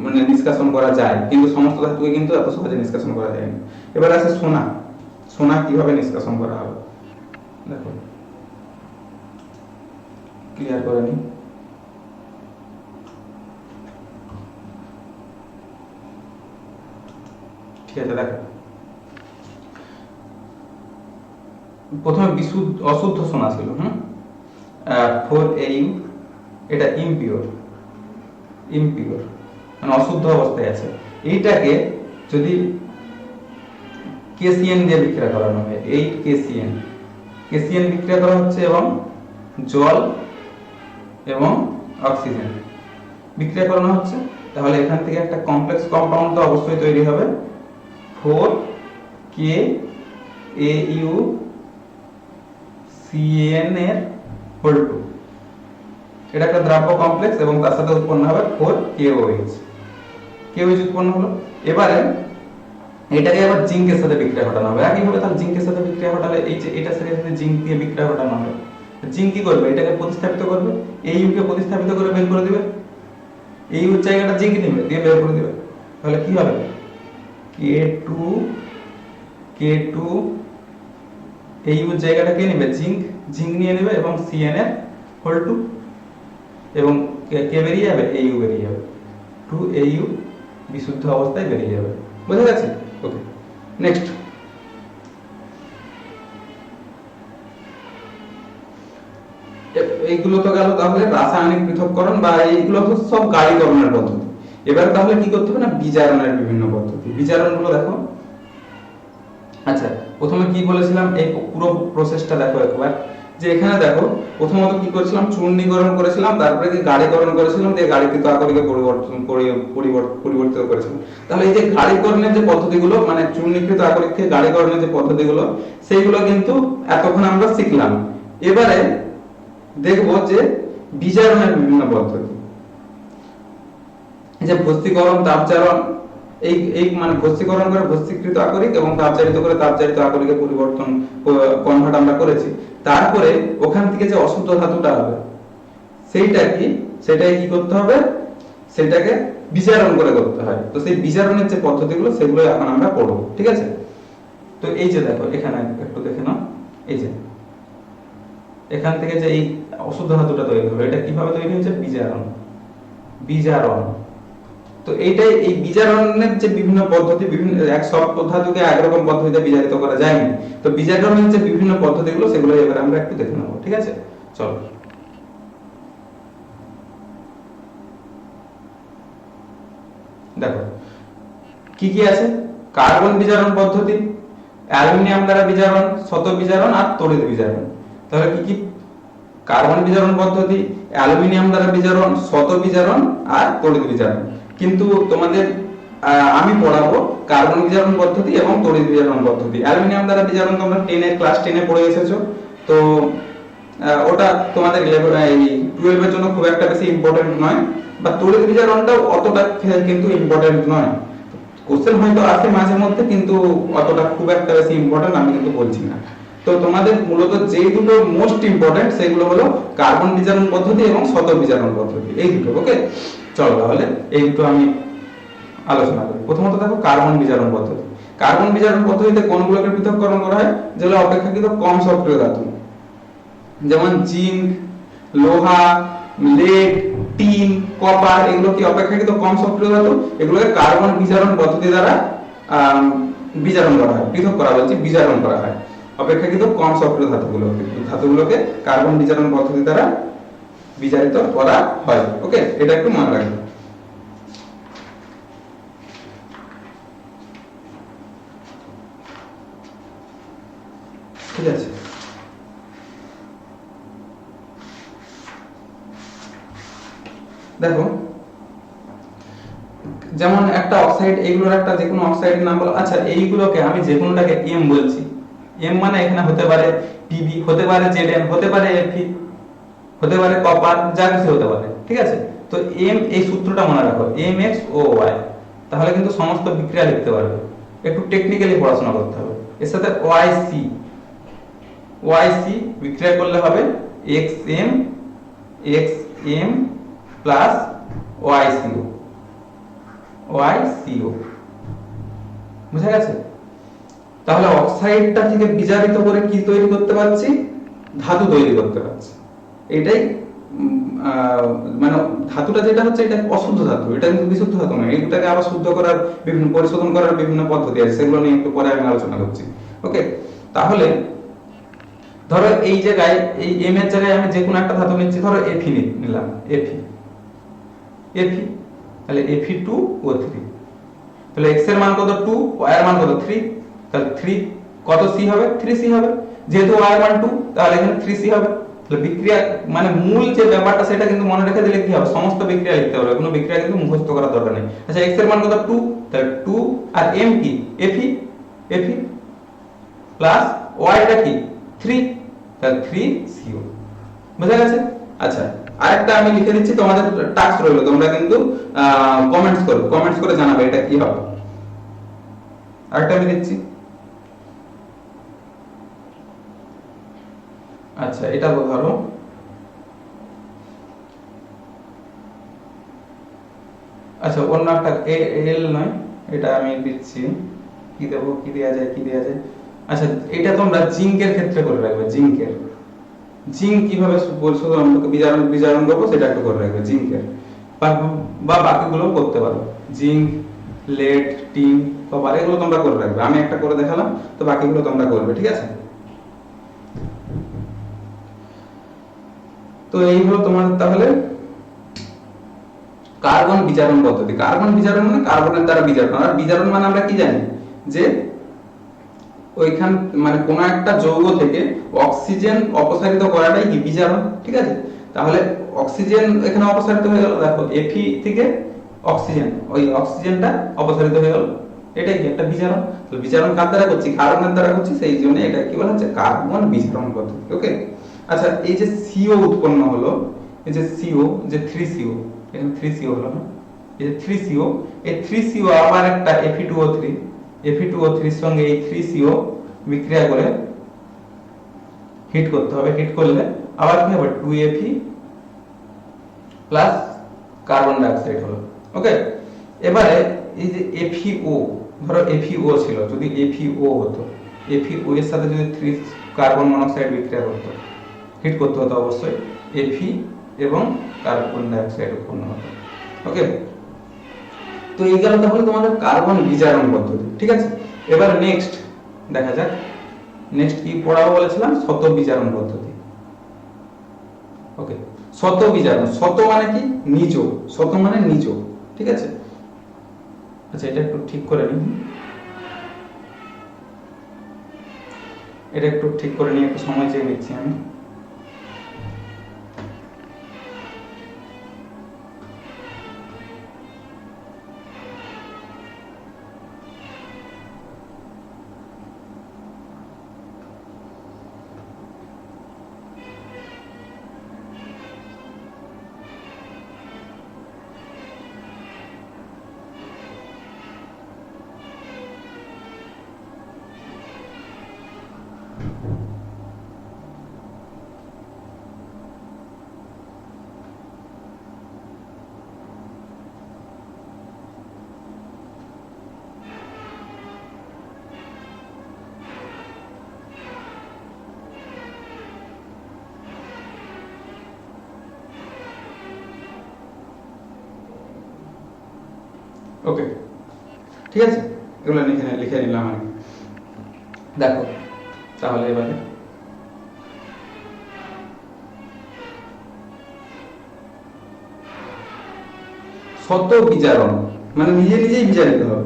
মানে নিষ্কাশন করা যায়, কিন্তু সমস্ত ধাতুকে কিন্তু এত সহজে নিষ্কাশন করা যায় না। এবার আছে সোনা কিভাবে নিষ্কাশন করা হবে, দেখো ক্লিয়ার করে নি। ঠিক আছে, দেখো প্রথমে অশুদ্ধ সোনা ছিল 4Au, এটা ইমপিওর মানে অশুদ্ধ অবস্থায় আছে। এইটাকে যদি KCN দিয়ে বিক্রিয়া করানো হয়, 8KCN বিক্রিয়া করা হচ্ছে এবং জল এবং অক্সিজেন বিক্রিয়া করানো হচ্ছে, তাহলে এখান থেকে একটা কমপ্লেক্স কম্পাউন্ড তো অবশ্যই তৈরি হবে 4KAU CN এর হোল 2। এটা একটা দ্রাব্য কমপ্লেক্স এবং তার সাথে উৎপন্ন হবে 4KOH। KOH উৎপন্ন হলো। এবারে এটাকে আবার জিঙ্কের সাথে বিক্রিয়া ঘটানো হবে। একইভাবে তাহলে জিঙ্কের সাথে বিক্রিয়া ঘটালে এই যে এটার সাথে জিঙ্ক দিয়ে বিক্রিয়া ঘটানো হবে। জিঙ্ক কি করবে? এটাকে প্রতিস্থাপিত করবে, AU কে প্রতিস্থাপিত করে বের করে দিবে। AU এর জায়গাটা জিঙ্ক নেবে, দিয়ে বের করে দিবে। তাহলে কি হবে? K2 AU এর জায়গাটা কে নেবে? জিঙ্ক নিয়ে নেবে এবং CN এর হোল 2 এবং কে বেরিয়ে যাবে? AU বেরিয়ে যাবে। 2AU বিশুদ্ধ অবস্থায় বেরিয়ে যাবে। বুঝা গেছে? ওকে, নেক্সট। এইগুলো তো গেল তাহলে রাসায়নিক পৃথককরণ বা এইগুলো তো সব গাড়িকরণের পদ্ধতি। এবার তাহলে কি করতে হবে না, বিজারণের বিভিন্ন পদ্ধতি। বিজারণগুলো দেখো। আচ্ছা, প্রথমে কি বলেছিলাম, এই পুরো প্রসেসটা দেখো একবার। যে এখানে দেখো প্রথমত কি করেছিলাম, চূর্ণীকরণ করেছিলাম, তারপরে কি গাড়িকরণ করেছিলাম, দিয়ে গাড়িকৃত আকরিকে পরিবর্তিত করেছিলাম। তাহলে এই যে গাড়িকরণের যে পদ্ধতিগুলো, মানে চূর্ণীকৃত আকরিক থেকে গাড়িকরণের যে পদ্ধতিগুলো, সেইগুলো কিন্তু এতক্ষণ আমরা শিখলাম। এবারে দেখবো যে বিজারণের বিভিন্ন পদ্ধতি। এই যে ভস্মীকরণ, তাপজারণ, এই মানে ভস্মীকরণ করে ভস্মীকৃত আকরিক এবং তাপজারিত করে তাপজারিত আকরিকে কনভার্ট আমরা করেছি। তারপরে ওখান থেকে যে অশুদ্ধ ধাতুটা হবে সেটাই কি করতে হবে, সেটাকে বিজারণ করে করতে হয়। তো সেই বিজারণের যে পদ্ধতিগুলো সেগুলো এখন আমরা পড়ব, ঠিক আছে? তো এই যে দেখো এখানে একটু দেখে নাও, এই যে এখান থেকে যে এই অশুদ্ধ ধাতুটা তৈরি হবে, এটা কিভাবে তৈরি হয়েছে? বিজারণ। তো এইটাই, এই বিজারণের যে বিভিন্ন পদ্ধতি, বিভিন্ন এক সব ধাতুকে একরকম পদ্ধতিতে বিজারিত করা যায় না। তো বিজারণের যে বিভিন্ন পদ্ধতিগুলো সেগুলো এবারে আমরা একটু দেখে নেব, ঠিক আছে? চলো। দেখো কি কি আছে। কার্বন বিজারণ পদ্ধতি, অ্যালুমিনিয়াম দ্বারা বিজারণ, শত বিজারণ আর তড়িৎ বিজারণ। তাহলে কি কি? কার্বন বিজারণ পদ্ধতি, অ্যালুমিনিয়াম দ্বারা বিজারণ, শত বিজারণ আর তড়িৎ বিজারণ। কিন্তু তোমাদের আমি পড়াবো কার্বন বিজারণ পদ্ধতি এবং তড়িৎ বিজারণ পদ্ধতি। অ্যালুমিনিয়াম দ্বারা বিজারণ তোমরা ক্লাস 10 পড়ে এসেছো, তো ওটা তোমাদের 12 এর জন্য খুব একটা বেশি ইম্পর্টেন্ট নয়, বা তড়িৎ বিজারণটাও অতটা কিন্তু ইম্পর্টেন্ট নয়। কোশ্চেন হয়তো আসে মাঝে মধ্যে, কিন্তু অতটা খুব একটা বেশি ইম্পর্টেন্ট আমি কিন্তু বলছি না। তো তোমাদের মূলত যে দুটো মোস্ট ইম্পর্টেন্ট সেগুলো হলো কার্বন বিজারণ পদ্ধতি এবং শত বিজারণ পদ্ধতি, এই দুটো। ওকে, চলো তাহলে এই দুটো আমি আলোচনা করি। প্রথমত দেখো কার্বন বিজারণ পদ্ধতি। কার্বন বিজারণ পদ্ধতিতে কোনগুলোকে পৃথককরণ করা হয়? যেগুলো অপেক্ষাকৃত কম সক্রিয় ধাতু, যেমন জিঙ্ক, লোহা, lead, টিন, কপার, এগুলো কি অপেক্ষাকৃত কম সক্রিয় ধাতু। এগুলোকে কার্বন বিজারণ পদ্ধতি দ্বারা বিজারণ করা হয়, পৃথক করা বলছি, বিজারণ করা হয়। অপেক্ষাকৃত কম সক্রিয় ধাতুগুলোকে কার্বন বিজারণ পদ্ধতি দ্বারা বিজারিত করা হয়। ওকে, এটা একটু মনে রাখবেন। ঠিক আছে, দেখো যেমন একটা অক্সাইড, এইগুলোর একটা যে কোনো অক্সাইডের নাম বলো। আচ্ছা, এইগুলোকে আমি যে কোনোটাকে এম বলছি। এম মানে এখানে হতে পারে পিবি, হতে পারে জেডএন, হতে পারে এফি, হতে পারে কপার, যা কিছু হতে পারে, ঠিক আছে? তো এম, এই সূত্রটা মনে রাখো, এম এক্স ও ওয়াই, তাহলে কিন্তু সমস্ত বিক্রিয়া লিখতে পারবে। একটু টেকনিক্যালি পড়াশোনা করতে হবে। এর সাথে ওয়াইসি বিক্রিয়া করলে হবে এক্সএম প্লাস ওয়াইসিও। বুঝা গেছে? তাহলে অক্সাইডটা থেকে বিজারিত করে কি তৈরি করতে পারছি? ধাতু তৈরি করতে পারছি। এটাই মানে ধাতুটা যেটা হচ্ছে, এটা অশুদ্ধ ধাতু, এটা কিন্তু বিশুদ্ধ ধাতু নয়। এটাকে আবার শুদ্ধ করার বিভিন্ন, পরিশোধন করার বিভিন্ন পদ্ধতি আছে, সেগুলো নিয়ে একটু পরে আমি আলোচনা করছি। ওকে, তাহলে ধরো এই জায়গায়, এই এম এর জায়গায় আমি যে কোনো একটা ধাতু নিচ্ছি, ধরো এফি নিলাম, এফি, তাহলে Fe2O3, তাহলে x এর মান কত? 2, y এর মান কত? 3, তাহলে 3 কত C হবে? 3C হবে। যেহেতু y এর মান 2, তাহলে এখানে 3C হবে। তাহলে বিক্রিয়া মানে মূল যে ব্যাপারটা সেটা কিন্তু মনে রেখে দিলে কি হবে, সমস্ত বিক্রিয়া লিখতে হবে, কোনো বিক্রিয়া কিন্তু মুখস্থ করার দরকার নেই। আচ্ছা x এর মান কত 2, তাহলে 2 আর m কি Fe প্লাস y টা কি 3, তাহলে 3CO, বুঝা গেছে? আচ্ছা আরেকটা আমি লিখে দিচ্ছি, তোমাদের টাস্ক রইলো, তোমরা কিন্তু কমেন্টস করে জানাবে এটা কি হবে। আরেকটা আমি দিচ্ছি, আচ্ছা এটা ধরো আচ্ছা অন্য একটা এল নয়, এটা আমি দিচ্ছি, কি দেবো, কি দেয়া যায়। আচ্ছা এটা তোমরা জিঙ্কের ক্ষেত্রে করে রাখবে, জিঙ্ক কিভাবে বলছো, আমরা বিজারণ করবো সেটা একটু করে রাখবে জিঙ্কের, বা বাকিগুলো করতে পারো, জিঙ্ক, লেড, টিন, কপার, এগুলো তোমরা করে রাখবে। আমি একটা করে দেখালাম, তো বাকিগুলো তোমরা করবে, ঠিক আছে? তো এই হলো তোমার তাহলে কার্বন বিজারণ পদ্ধতি। কার্বন বিজারণ মানে কার্বনের দ্বারা বিজারণ, আর বিজারণ মানে আমরা কি জানি যে ওইখান মানে কোন একটা যৌগ থেকে অক্সিজেন অপসারিত করাটাই কি বিজারণ, ঠিক আছে? তাহলে অক্সিজেন এখানে অপসারিত হয়ে গেল, দেখো Fe থেকে অক্সিজেন, ওই অক্সিজেনটা অপসারিত হয়ে গেল, এটাই কি একটা বিজারণ। তো বিজারণ কার দ্বারা করছি, কার্বনের দ্বারা করছি, সেই জন্য এটা কি বলা হচ্ছে কার্বন বিজারণ পদ্ধতি। ওকে, আচ্ছা এই যে CO উৎপন্ন হলো, এই যে CO, যে 3CO, এখানে 3CO হলো না, এই যে 3CO, এই 3CO আবার একটা Fe2O3, Fe2O3 এর সঙ্গে এই 3CO বিক্রিয়া করে হিট করতে হবে, হিট করলে আবার কি হবে 2Fe plus carbon die oxide হলো। ওকে, এবারে এই যে FeO, ধরো FeO ছিল, যদি FeO হতো, FeO এর সাথে যদি 3 কার্বন মনোক্সাইড বিক্রিয়া করতো, হিট করতে হতো অবশ্যই, Fe এবং কার্বন ডাই অক্সাইড উৎপন্ন হতো। ওকে, তো এই গেল তাহলে তোমাদের কার্বন বিজারণ পদ্ধতি, ঠিক আছে? এবার নেক্সট দেখা যাক, নেক্সট কি পড়াবো বলেছিলাম, শত বিজারণ পদ্ধতি। ওকে, শত বিজারণ, শত মানে কি নিজ, শত মানে নিজ, ঠিক আছে? আচ্ছা এটা একটু ঠিক করে নিই, একটু সময় চেয়ে নিচ্ছি আমি। ওকে, ঠিক আছে, এগুলো লিখে নিলাম আমি। দেখো তাহলে এবারে শত বিজারণ মানে নিজে নিজেই বিজারিত হবে।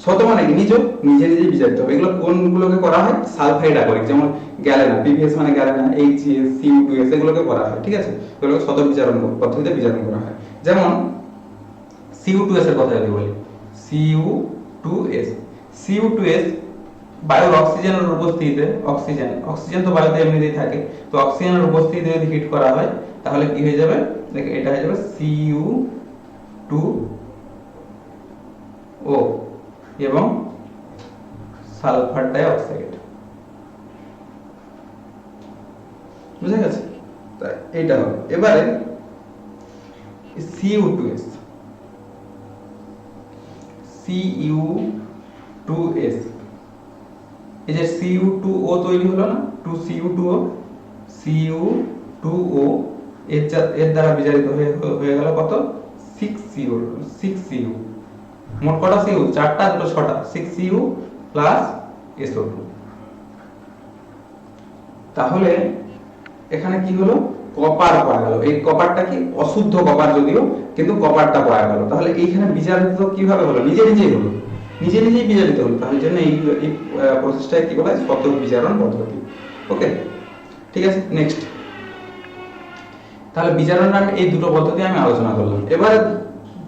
শত মানে কি নিজে নিজেই বিজারিত হবে। এগুলো কোনগুলোকে করা হয়, সালফাইড আকরিক, যেমন গ্যালেনা, পিভিএস মানে গ্যালেনা, HCl, Cu2s, এগুলোকে করা হয়, ঠিক আছে? এগুলোকে শত বিজারণ পদ্ধতিতে বিজারণ করা হয়। যেমন Cu2s এর কথা যদি বলি, Cu2s বায়ুর অক্সিজেনের উপস্থিতিতে, অক্সিজেন তো বায়ুতে এমনিতেই থাকে, তো অক্সিজেনের উপস্থিতিতে যদি হিট করা হয় তাহলে কি হয়ে যাবে, দেখো এটা হয়ে যাবে Cu2O এবং সালফার ডাই অক্সাইড, বুঝা গেছে? তাই এটা হবে। এবারে Cu2s এই যে Cu2O তৈরি হলো না, 2Cu2O এর দ্বারা বিজারিত হয়ে গেল কত, 6Cu। মোট কটা Cu, 4টা, দুটো 6টা, 6Cu প্লাস SO2। তাহলে এখানে কি হলো, কপার পাওয়া গেল। এই কপারটা কি অশুদ্ধ কপার যদিও, কিন্তু কপারটা পাওয়া গেল। তাহলে এইখানে বিজারিত কিভাবে হলো, নিজে নিজেই বিজারিত হলো। তাহলে জন্য এই প্রসেসটাকে কি বলা হয়, শত বিজারণ পদ্ধতি। ওকে, ঠিক আছে, নেক্সট তাহলে বিচারণের আমি এই দুটো পদ্ধতি আমি আলোচনা করলাম। এবার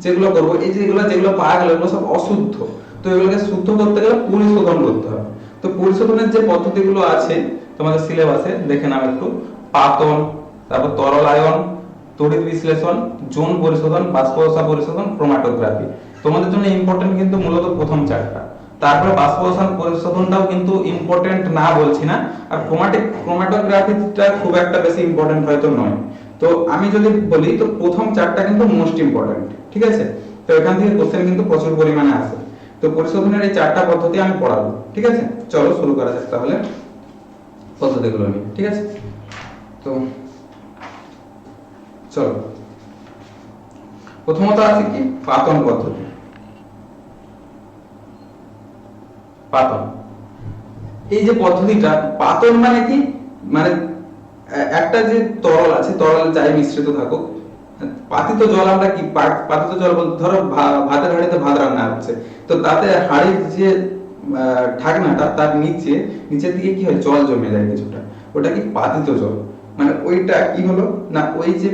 যেগুলো করবো, এই যেগুলো পাওয়া গেল এগুলো সব অশুদ্ধ, তো এগুলোকে শুদ্ধ করতে গেলে পরিশোধন করতে হবে। তো পরিশোধনের যে পদ্ধতিগুলো আছে তোমাদের সিলেবাসে দেখে নাও একটু, পাতন, তারপর তরলায়ন, তড়িৎ বিশ্লেষণ, জোন পরিশোধন, বাষ্পদশা পরিশোধন, ক্রোমাটোগ্রাফি। তোমাদের জন্য ইম্পর্টেন্ট কিন্তু মূলত প্রথম চারটা, তারপরে বাষ্পদশা পরিশোধনটাও কিন্তু ইম্পর্টেন্ট না বলছি না, আর ক্রোমাটোগ্রাফিটা খুব একটা বেশি ইম্পর্টেন্ট হয়তো নয়। তো আমি যদি বলি তো প্রথম চারটা কিন্তু মোস্ট ইম্পর্টেন্ট, ঠিক আছে? তো এখান থেকে কোশ্চেন কিন্তু প্রচুর পরিমাণে আসে। তো পরিশোধনের এই চারটা পদ্ধতি আমি পড়াবো, ঠিক আছে? চলো শুরু করা যাক তাহলে পদ্ধতিগুলো নিয়ে, ঠিক আছে? তো চলো, প্রথমত আছে কি পাতন পদ্ধতি। পাতন, এই যে পদ্ধতিটা, পাতন মানে কি, মানে একটা যে তরল আছে, তরল যাই মিশ্রিত থাকুক, পাতিত জল আমরা কি পাতিত জল বলতে, ধরো ভাতের হাঁড়িতে ভাত রান্না হচ্ছে, তো তাতে হাঁড়ির যে ঢাকনাটা তার নিচের দিকে কি হয়, জল জমে যায় কিছুটা, ওটা কি পাতিত জল। মানে ওইটা কি হলো না, ওই যে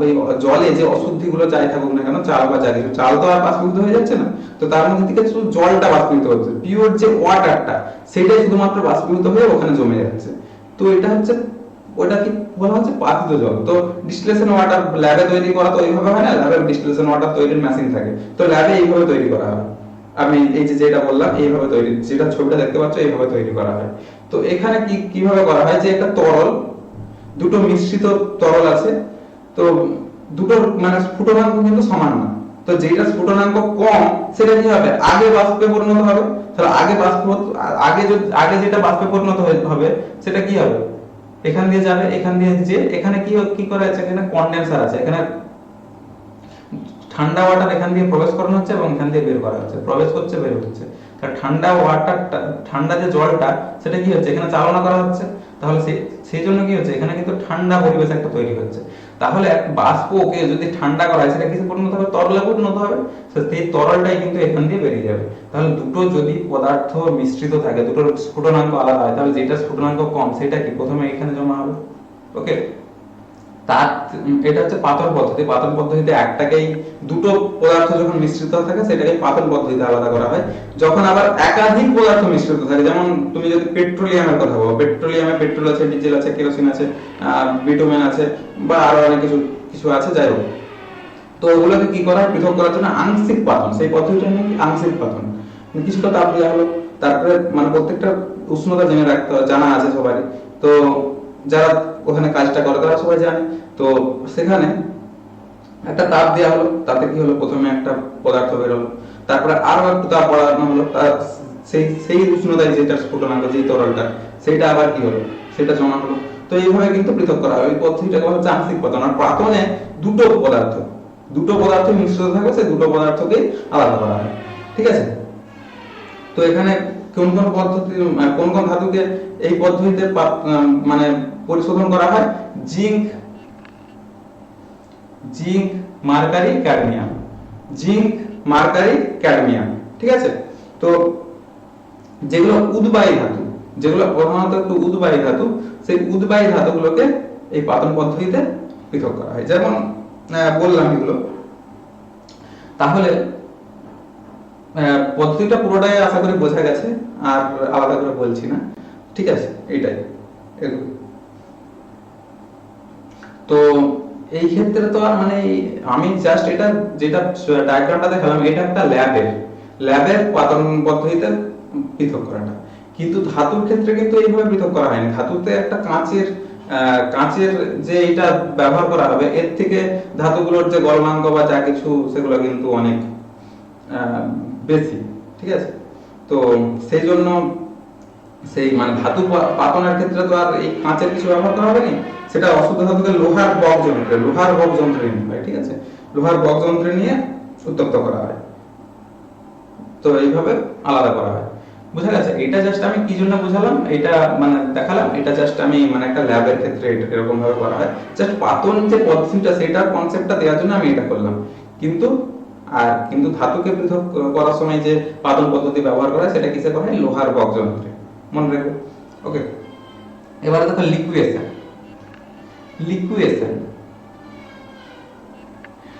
ওই জলে যে অশুদ্ধি গুলো যাই থাকুক না কেন, চাল বা যা কিছু, চাল তো আর বাষ্পীভূত হয়ে যাচ্ছে না, তো তার মধ্যে থেকে শুধু জলটা বাষ্পীভূত হচ্ছে, পিওর যে ওয়াটারটা সেটাই শুধুমাত্র বাষ্পীভূত হয়ে ওখানে জমে যাচ্ছে। তো এটা হচ্ছে, ওটা কি বলা হচ্ছে পাতিত জল। তো ডিস্টিলেশন ওয়াটার ল্যাবে তৈরি করা তো এইভাবে হয় না, ল্যাবে ডিস্টিলেশন ওয়াটার তৈরির মেশিন থাকে, তো ল্যাবে এইভাবে তৈরি করা হয়। আমি এই যে যেটা বললাম এইভাবে তৈরি, যেটা ছবিটা দেখতে পাচ্ছ এইভাবে তৈরি করা হয়। তো এখানে কিভাবে করা হয়, যে একটা তরল, দুটো মিশ্রিত তরল আছে, তো দুটোর মানে স্ফুটনাঙ্ক কিন্তু সমান না, তো যেটা স্ফুটনাঙ্ক কম সেটা কি হবে, আগে বাষ্পে পরিণত হবে। তাহলে আগে যেটা বাষ্পে পরিণত হবে সেটা কি হবে, এখান দিয়ে যাবে, এখান দিয়ে যে এখানে কি করা আছে, এখানে কন্ডেন্সার আছে, এখানে ঠান্ডা ওয়াটার এখান দিয়ে প্রবেশ করানো হচ্ছে এবং এখান দিয়ে বের করা হচ্ছে, প্রবেশ করছে বের হচ্ছে। তাহলে ঠান্ডা ওয়াটারটা, ঠান্ডা যে জলটা সেটা কি হচ্ছে, এখানে চালনা করা হচ্ছে, তাহলে সেই জন্য কি হচ্ছে, এখানে কিন্তু ঠান্ডা পরিবেশ একটা তৈরি হচ্ছে। তাহলে বাষ্পকে যদি ঠান্ডা করা হয় সেটা কিসে পরিণত হবে, তরলে পরিণত হবে, সেই তরলটাই কিন্তু এখান দিয়ে বেরিয়ে যাবে। তাহলে দুটো যদি পদার্থ মিশ্রিত থাকে, দুটোর স্ফুটনাঙ্ক আলাদা হয়, তাহলে যেটা স্ফুটনাঙ্ক কম সেটা কি প্রথমে এখানে জমা হবে। ওকে, তার এটা হচ্ছে পাতন পদ্ধতি। পাতন পদ্ধতিতে একটাকেই, দুটো পদার্থ যখন মিশ্রিত থাকে সেটাকে পাতন পদ্ধতিতে আলাদা করা হয়। যখন আবার একাধিক পদার্থ মিশ্রিত থাকে, যেমন তুমি যদি পেট্রোলিয়ামের কথা বলো, পেট্রোলিয়ামে পেট্রোল আছে, ডিজেল আছে, কেরোসিন আছে, বিটুমেন আছে, বা আরো অনেক কিছু কিছু আছে, যাই হোক। তো ওগুলোকে কি করা হয়, পৃথক করার জন্য আংশিক পাতন, সেই পদ্ধতিটা নাকি আংশিক পাতন। কিছুটা তাপ দেওয়া হলো, তারপরে মানে প্রত্যেকটা উষ্ণতা জেনে রাখতে হবে, জানা আছে সবারই। তো যারা ওখানে কাজটা করে তারা সবাই জানে। তো সেখানে একটা তাপ দেওয়া হলো, তাতে কি হলো, প্রথমে একটা পদার্থ বের হলো, তারপরে আরো একটু তাপ বাড়ানো হলো, তার সেই উষ্ণতায় যেটা স্ফুটনাঙ্ক, যে তরলটা, সেটা আবার কি হলো, সেটা জমা হলো। তো এইভাবে কিন্তু পৃথক করা হয়, ওই পদ্ধতিটাকে বলা হচ্ছে আংশিক পাতন। আর পাতনে দুটো পদার্থ মিশ্রিত থাকে, সেই দুটো পদার্থকে আলাদা করা হয়, ঠিক আছে? তো এখানে কোন কোন পদ্ধতি, কোন কোন ধাতুকে এই পদ্ধতিতে মানে পরিশোধন করা হয়, zinc, mercury, cadmium, zinc, mercury, cadmium, ঠিক আছে? তো যেগুলো উদ্বায়ী ধাতু, যেগুলো প্রধানত একটু উদ্বায়ী ধাতু, সেই উদ্বায়ী ধাতুগুলোকে এই পাতন পদ্ধতিতে পৃথক করা হয়, যেমন বললাম এগুলো। তাহলে পদ্ধতিটা পুরোটাই আশা করি বোঝা গেছে, আর আলাদা করে বলছি না, ঠিক আছে? এইটাই। তো এই ক্ষেত্রে তো আর মানে আমি জাস্ট এটা যেটা ডায়াগ্রামটা দেখালাম, এটা একটা ল্যাবের পাতন পদ্ধতিতে পৃথক করাটা, কিন্তু ধাতুর ক্ষেত্রে কিন্তু এইভাবে পৃথক করা হয়নি। ধাতুতে একটা কাঁচের যে এটা ব্যবহার করা হবে, এর থেকে ধাতুগুলোর যে গলনাঙ্ক বা যা কিছু সেগুলো কিন্তু অনেক বেশি, ঠিক আছে? তো সেই জন্য সেই মানে ধাতু পাতনের ক্ষেত্রে তো আর এই কাঁচের কিছু ব্যবহার করা হবে না, সেটা অশুদ্ধ ধাতুকে লোহার বক যন্ত্রে নিয়ে হয়, ঠিক আছে? লোহার বক যন্ত্রে নিয়ে উত্তপ্ত করা হয়, তো এইভাবে আলাদা করা হয়। বুঝা গেছে? এটা জাস্ট আমি কি জন্য বুঝালাম, এটা মানে দেখালাম, এটা জাস্ট আমি মানে একটা ল্যাবের ক্ষেত্রে এটা এরকম ভাবে করা হয়, জাস্ট পাতন যে পদ্ধতিটা সেটার কনসেপ্টটা দেওয়ার জন্য আমি এটা করলাম। কিন্তু ধাতুকে পৃথক করার সময় যে পাতন পদ্ধতি ব্যবহার করা হয় সেটা কিসে করা হয়, লোহার বক যন্ত্রে, মনে রাখবে। ওকে, এবারে দেখো লিকুয়েশন।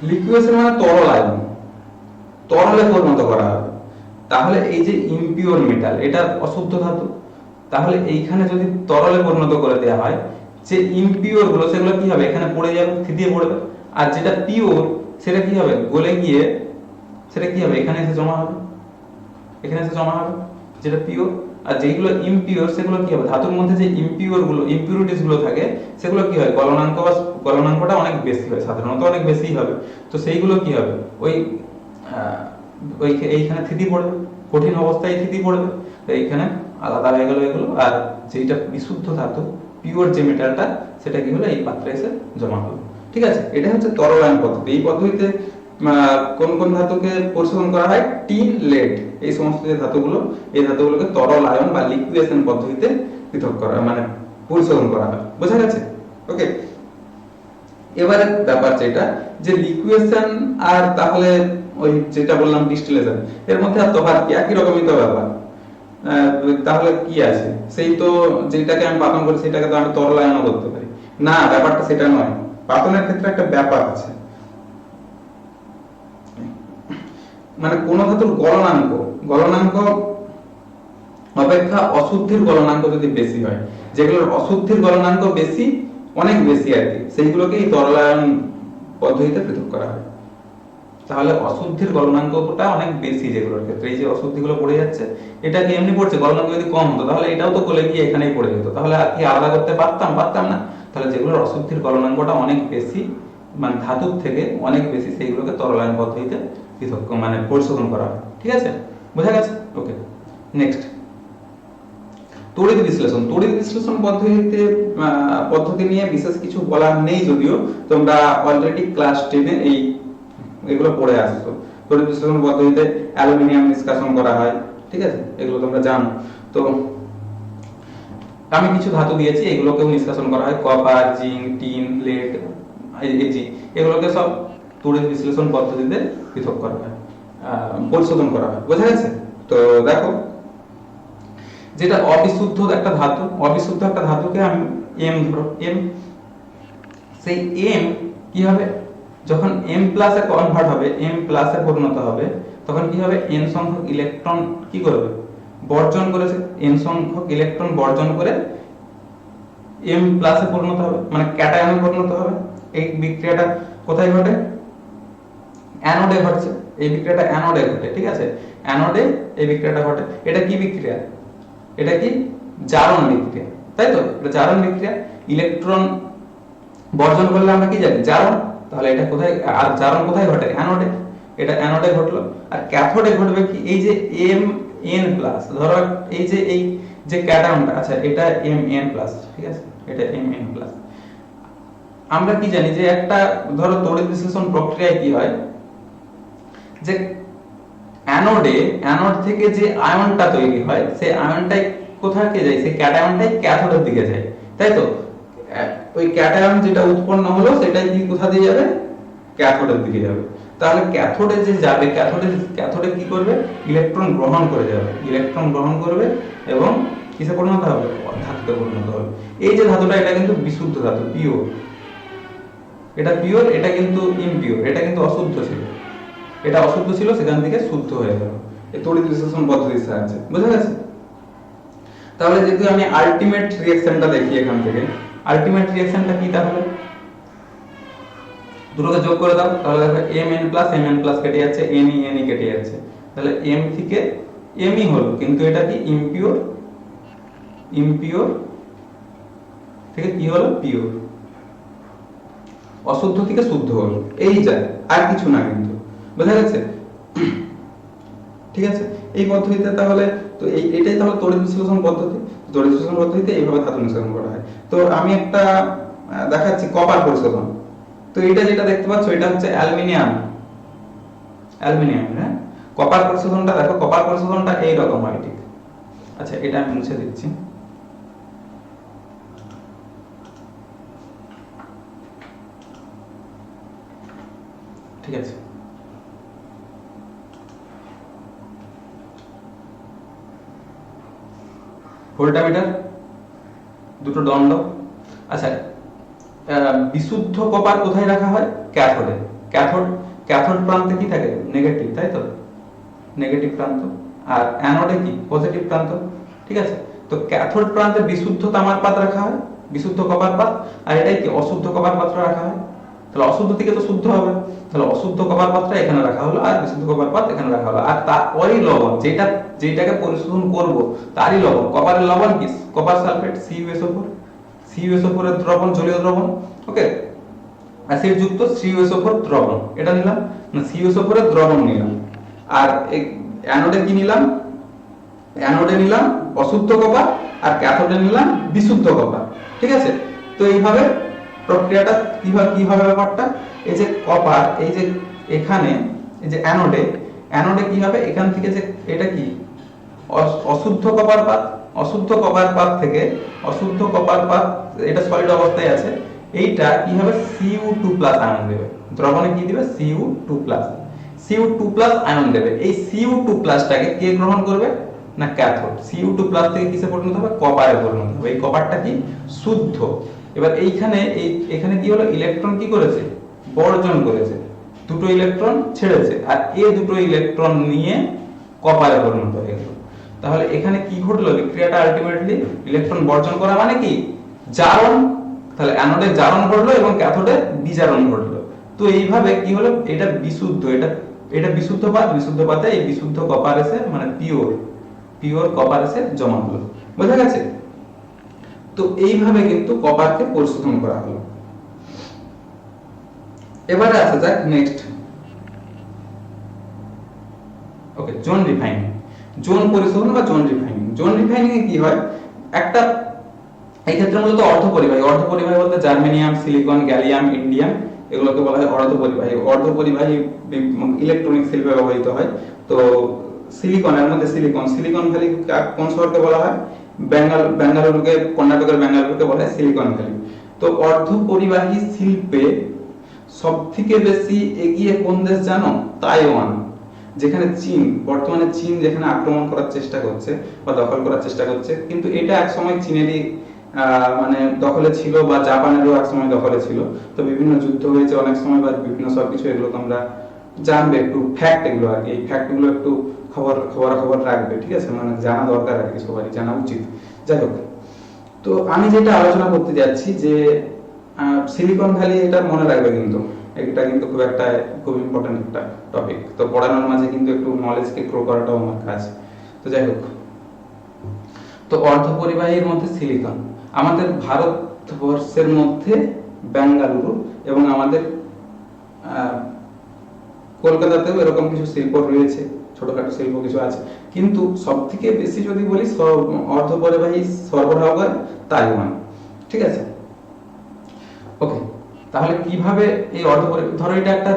লিকুয়েশন মানে তরলায়ন, তরলে পরিণত করা হবে। তাহলে এই যে ইমপিওর মেটাল, এটা অশুদ্ধ ধাতু, তাহলে এইখানে যদি তরলে পরিণত করে দেওয়া হয়, যে ইমপিওর গুলো সেগুলো কি হবে, এখানে পড়ে যাবে, থিতিয়ে পড়বে। আর যেটা পিওর সেটা কি হবে, গলে গিয়ে সেটা কি হবে, এখানে এসে জমা হবে, এখানে এসে জমা হবে যেটা পিওর। আর যেগুলো ইমপিওর সেগুলো কি হবে, ধাতুর মধ্যে যে ইমপিওর গুলো, ইমপিউরিটিস গুলো থাকে, সেগুলো কি হয়, গলনাঙ্ক বা গলনাঙ্কটা অনেক বেশি হয়, সাধারণত অনেক বেশি হবে। তো সেইগুলো কি হবে, ওই ওই এইখানে থিতি পড়বে, কঠিন অবস্থায় থিতি পড়বে, তো এইখানে আলাদা হয়ে গেল এগুলো। আর যেটা বিশুদ্ধ ধাতু, পিওর যে মেটালটা, সেটা কি হলো, এই পাত্রে এসে জমা হলো। ঠিক আছে, এটা হচ্ছে তরলায়ন পদ্ধতি। এই পদ্ধতিতে কোন কোন ধাতুকে পরিশোধন করা হয়, টিন, লেড, এই সমস্ত যে ধাতুগুলো, এই ধাতুগুলোকে তরলায়ন বা লিকুয়েশন পদ্ধতিতে পৃথক করা, মানে পরিশোধন করা হয়। বোঝা গেছে? ওকে, এবারে ব্যাপার যেটা, যে লিকুয়েশন আর তাহলে ওই যেটা বললাম ডিস্টিলেশন, এর মধ্যে আর তফাৎ কি, একই রকমই তো ব্যাপার। তাহলে কি আছে, সেই তো যেটাকে আমি পাতন করি সেটাকে তো আমি তরলায়নও করতে পারি না, ব্যাপারটা সেটা নয়। পাতনের ক্ষেত্রে একটা ব্যাপার আছে, মানে কোন ধাতুর গলনাঙ্ক, গলনাঙ্ক অপেক্ষা অশুদ্ধির গলনাঙ্ক যদি বেশি হয়, যেগুলোর অশুদ্ধির গলনাঙ্ক বেশি, অনেক বেশি আর কি, সেইগুলোকে এই তরলায়ন পদ্ধতিতে পৃথক করা হয়। তাহলে অশুদ্ধির গলনাঙ্কটা অনেক বেশি যেগুলোর ক্ষেত্রে, এই যে অশুদ্ধিগুলো পড়ে যাচ্ছে, এটা কি এমনি পড়ছে, গলনাঙ্ক যদি কম হতো তাহলে এটাও তো গলে গিয়ে এখানেই পড়ে যেত, তাহলে আর কি আলাদা করতে পারতাম, পারতাম না। তাহলে যেগুলোর অশুদ্ধির গলনাঙ্কটা অনেক বেশি, মানে ধাতুর থেকে অনেক বেশি, সেইগুলোকে তরলায়ন পদ্ধতিতে পৃথক মানে পরিশোধন করা হয়। ঠিক আছে, বোঝা গেছে? ওকে, নেক্সট, তড়িৎ বিশ্লেষণ। তড়িৎ বিশ্লেষণ পদ্ধতি নিয়ে বিশেষ কিছু বলার নেই, যদিও তোমরা অলরেডি ক্লাস 10-এ এগুলো পড়ে আসছো। তড়িৎ বিশ্লেষণ পদ্ধতিতে অ্যালুমিনিয়াম নিষ্কাশন করা হয়, ঠিক আছে, এগুলো তোমরা জানো। তো আমি কিছু ধাতু দিয়েছি, এগুলোকেও নিষ্কাশন করা হয়, copper, zinc, tin, lead, AG, এগুলোকে সব তড়িৎ বিশ্লেষণ পদ্ধতিতে পৃথক করা হয়, পরিশোধন করা হয়। বোঝা গেছে? তো দেখো, যেটা অবিশুদ্ধ একটা ধাতু, অবিশুদ্ধ একটা ধাতুকে আমি এম ধরো, এম, সেই এম কি হবে, যখন এম প্লাসে কনভার্ট হবে, এম প্লাসে পরিণত হবে, তখন কি হবে, এন সংখ্যক ইলেকট্রন কি করবে, বর্জন করেছে, এন সংখ্যক ইলেকট্রন বর্জন করে এম প্লাসে পরিণত হবে, মানে ক্যাটায়নে পরিণত হবে। এই বিক্রিয়াটা কোথায় ঘটে, অ্যানোডে ঘটছে, এই বিক্রিয়াটা অ্যানোডে ঘটে। ঠিক আছে, অ্যানোডে এই বিক্রিয়াটা ঘটে। এটা কি বিক্রিয়া, এটা কি জারণ বিক্রিয়া, তাই তো, এটা জারণ বিক্রিয়া। ইলেকট্রন বর্জন করলে আমরা কি জানি, জারণ। তাহলে এটা কোথায়, আর জারণ কোথায় ঘটে, অ্যানোডে, এটা অ্যানোডে ঘটলো। আর ক্যাথোডে ঘটবে কি, এই যে এম এন প্লাস, ধরো এই যে ক্যাটায়নটা, আচ্ছা এটা এম এন প্লাস, ঠিক আছে, এটা এম এন প্লাস। আমরা কি জানি যে একটা, ধরো তড়িৎ বিশ্লেষণ প্রক্রিয়ায় কি হয়, যে অ্যানোডে, অ্যানোড থেকে যে আয়নটা তৈরি হয়, সেই আয়নটাই কোথায় কে যায়, সেই ক্যাটায়নটাই ক্যাথোডের দিকে যায়, তাই তো। ওই ক্যাটায়ন যেটা উৎপন্ন হলো সেটাই কি কোথা দিয়ে যাবে, ক্যাথোডের দিকে যাবে। তাহলে ক্যাথোডে যে যাবে, ক্যাথোডে কি করবে, ইলেকট্রন গ্রহণ করে যাবে, ইলেকট্রন গ্রহণ করবে এবং কিসে পরিণত হবে, ধাতুতে পরিণত হবে। এই যে ধাতুটা, এটা কিন্তু বিশুদ্ধ ধাতু, পিওর, এটা পিওর, এটা কিন্তু ইমপিওর, এটা কিন্তু অশুদ্ধ ছিল, এটা অশুদ্ধ ছিল, সেখান থেকে শুদ্ধ হয়ে গেল এই তড়িৎ বিশ্লেষণ পদ্ধতির সাহায্যে। বুঝা গেছে? তাহলে যদি আমি আলটিমেট রিঅ্যাকশনটা দেখি এখান থেকে, আলটিমেট রিঅ্যাকশনটা কি, তাহলে দুটোকে যোগ করে দাও, তাহলে দেখো mn+ কেটে যাচ্ছে, ne কেটে যাচ্ছে, তাহলে m থেকে mই হলো, কিন্তু এটা কি ইমপিওর, ইমপিওর থেকে কি হলো, পিওর, অশুদ্ধ থেকে শুদ্ধ হলো, এই যা, আর কিছু না কিন্তু। বোঝা গেছে? ঠিক আছে, এই পদ্ধতিতে তাহলে, তো এটাই তাহলে তড়িৎ বিশ্লেষণ পদ্ধতি। তড়িৎ বিশ্লেষণ পদ্ধতিতে এইভাবে ধাতু নিষ্কাশন করা হয়। তো আমি একটা দেখাচ্ছি কপার পরিশোধন। তো এটা যেটা দেখতে পাচ্ছ, এটা হচ্ছে অ্যালুমিনিয়াম, অ্যালুমিনিয়াম, হ্যাঁ। কপার পরিশোধনটা দেখো, কপার পরিশোধনটা এই রকম হয়, ঠিক। আচ্ছা, এটা আমি মুছে দিচ্ছি। ঠিক আছে, ভোল্টামিটার, দুটো দণ্ড। আচ্ছা, বিশুদ্ধ কপার কোথায় রাখা হয়, ক্যাথোডে, ক্যাথোড ক্যাথোড প্রান্তে কি থাকে, নেগেটিভ, তাই তো, নেগেটিভ প্রান্ত, আর অ্যানোডে কি পজিটিভ প্রান্ত, ঠিক আছে। তো ক্যাথোড প্রান্তে বিশুদ্ধ তামার পাত রাখা হয়, বিশুদ্ধ কপার পাত, আর এটাই কি অশুদ্ধ কপার পাত্র রাখা হয়। তাহলে অশুদ্ধ থেকে তো শুদ্ধ হবে, তাহলে অশুদ্ধ কপার পাত্র এখানে রাখা হলো আর বিশুদ্ধ কপার পাত এখানে রাখা হলো। আর তারপরই লবণ, যেটাকে পরিশোধন করব তারই লবণ, কপারের লবণ কি, কপার সালফেট CuSO4, CuSO4 এর দ্রবণ, জলীয় দ্রবণ, ওকে, অ্যাসিড যুক্ত CuSO4 দ্রবণ, এটা নিলাম, না CuSO4 এর দ্রবণ নিলাম। আর অ্যানোডে কি নিলাম, অ্যানোডে নিলাম অশুদ্ধ কপার, আর ক্যাথোডে নিলাম বিশুদ্ধ কপার, ঠিক আছে। তো এইভাবে প্রক্রিয়াটা কিভাবে ব্যাপারটা, এই যে কপার, এই যে এখানে এই যে অ্যানোডে কি হবে, এখান থেকে যে এটা কি অশুদ্ধ কপার পাত, অশুদ্ধ কপার পাত থেকে অশুদ্ধ কপার পাত, এটা সলিড অবস্থায় আছে, এইটা কি হবে Cu2+ আয়ন দেবে, দ্রবণে কি দিবে Cu2+ আয়ন দেবে। এই Cu2+ টাকে কে গ্রহণ করবে, না ক্যাথোড। Cu2+ থেকে কিসে পরিণত হবে, কপারে পরিণত হবে। এই কপারটা কি শুদ্ধ। এবার এখানে কি হলো, ইলেকট্রন কি করেছে, বর্জন করেছে, দুটো ইলেকট্রন ছেড়েছে, আর দুটো ইলেকট্রন নিয়ে কপারে পরিণত হয়ে গেল। তাহলে এখানে কি ঘটলো, বিক্রিয়াটা আলটিমেটলি ইলেকট্রন বর্জন করা মানে কি জারণ, তাহলে অ্যানোডে জারণ ঘটলো এবং ক্যাথোডে বিজারণ ঘটলো। তো এইভাবে কি হলো, এটা বিশুদ্ধ, এটা বিশুদ্ধ পাত, বিশুদ্ধ পাতে এই বিশুদ্ধ কপার এসে মানে পিওর কপার এসে জমা হলো, বোঝা গেছে। তো এইভাবে কিন্তু কপারকে পরিশোধন করা হলো। এবারে আসা যাক নেক্সট, ওকে, জোন রিফাইনিং, জোন পরিশোধন বা জোন রিফাইনিং। জোন রিফাইনিং এ কি হয়, একটা এই ক্ষেত্রে মূলত অর্ধপরিবাহী বলতে জার্মেনিয়াম, সিলিকন, গ্যালিয়াম, ইন্ডিয়াম, এগুলোকে বলা হয় অর্ধপরিবাহী ইলেকট্রনিক শিল্পে ব্যবহৃত হয়। তো সিলিকনের মধ্যে সিলিকন ভ্যালি কোন শহরকে বলা হয়, বেঙ্গালুরুকে, কর্ণাটকের বেঙ্গালুরুকে বলা হয় সিলিকন ভ্যালি। তো অর্ধপরিবাহী শিল্পে সবথেকে বেশি এগিয়ে কোন দেশ জানো, তাইওয়ান। যেখানে বর্তমানে চীন যেখানে আক্রমণ করার চেষ্টা করছে বা দখল করার চেষ্টা করছে, কিন্তু এটা একসময় চীনেরই মানে দখলে ছিল, বা জাপানেরও একসময় দখলে ছিল। তো বিভিন্ন যুদ্ধ হয়েছে অনেক সময়, বা বিভিন্ন সবকিছু, এগুলো তোমরা জানবে, একটু ফ্যাক্ট এগুলো আর কি, এই ফ্যাক্ট গুলো একটু খবর রাখবে, ঠিক আছে, মানে জানা দরকার আর কি, সবারই জানা উচিত। যাই হোক, তো আমি যেটা আলোচনা করতে যাচ্ছি যে সিলিকন ভ্যালি, এটা মনে রাখবে কিন্তু, এটা কিন্তু খুব ইম্পর্টেন্ট একটা টপিক। তো পড়ানোর মাঝে কিন্তু একটু নলেজকে গ্রো করাটাও আমার কাজ। তো যাই হোক, তো অর্ধপরিবাহীর মধ্যে সিলিকন, আমাদের ভারতবর্ষের মধ্যে বেঙ্গালুরু, এবং আমাদের কলকাতাতেও এরকম কিছু শিল্প রয়েছে, ছোটখাটো শিল্প কিছু আছে। কিন্তু সবথেকে বেশি যদি বলি অর্ধপরিবাহী সরবরাহ করে তাইওয়ান, ঠিক আছে। ওকে, তাহলে কিভাবে এই ধরো এটা একটা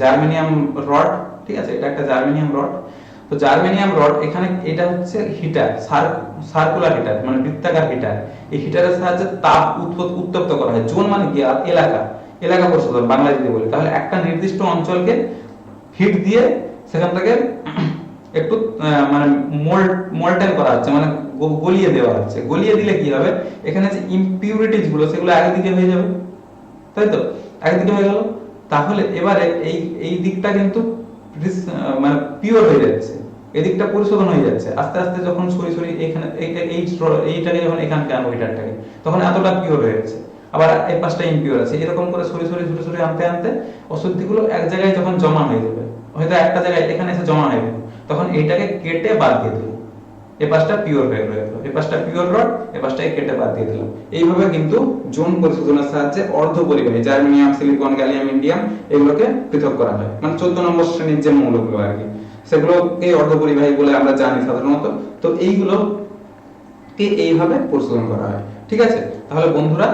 জার্মেনিয়াম রড, ঠিক আছে, এটা একটা জার্মেনিয়াম রড। তো জার্মেনিয়াম রড, এখানে এটা হচ্ছে হিটার, সার্কুলার হিটার, মানে বৃত্তাকার হিটার। এই হিটারের সাহায্যে তাপ উত্তপ্ত করা হয়। জোন মানে কি, এলাকা পরিশোধন বাংলা যদি বলি, তাহলে একটা নির্দিষ্ট অঞ্চলকে হিট দিয়ে সেখান থেকে একটু মানে মোল্টেন করা হচ্ছে, মানে গলিয়ে দেওয়া হচ্ছে। গলিয়ে দিলে কি হবে, এখানে যে ইমপিউরিটিজ গুলো সেগুলো একদিকে হয়ে যাবে, তাই তো, একদিকে হয়ে গেল। তাহলে এবারে এই দিকটা কিন্তু মানে পিওর হয়ে যাচ্ছে, এই দিকটা পরিশোধন হয়ে যাচ্ছে আস্তে আস্তে। যখন সরি এখানে এইটাকে যখন এখানকে আনবো হিটারটাকে, তখন এতটা পিওর হয়ে যাচ্ছে। আবার এই পাঁচটা ইমপিওর আছে, এরকম করে সরি আনতে অশুদ্ধিগুলো এক জায়গায় যখন জমা হয়ে যাবে, হয়তো একটা জায়গায় এখানে এসে জমা হয়ে যাবে, তখন এইটাকে কেটে বাদ দিয়ে দেবো। এই পাঁচটা পিওর হয়ে গেল, এই পাঁচটা পিওর রড, এই পাঁচটাকে কেটে বাদ দিয়ে দিলাম। এইভাবে কিন্তু জোন পরিশোধনের সাহায্যে অর্ধপরিবাহী জার্মেনিয়াম, সিলিকন, গ্যালিয়াম, ইন্ডিয়াম এগুলোকে পৃথক করা হয়। মানে 14 নম্বর শ্রেণীর যে মৌলগুলো আর কি, সেগুলোকে অর্ধপরিবাহী বলে আমরা জানি সাধারণত। তো এইগুলোকে এইভাবে পরিশোধন করা হয়, ঠিক আছে। তাহলে বন্ধুরা,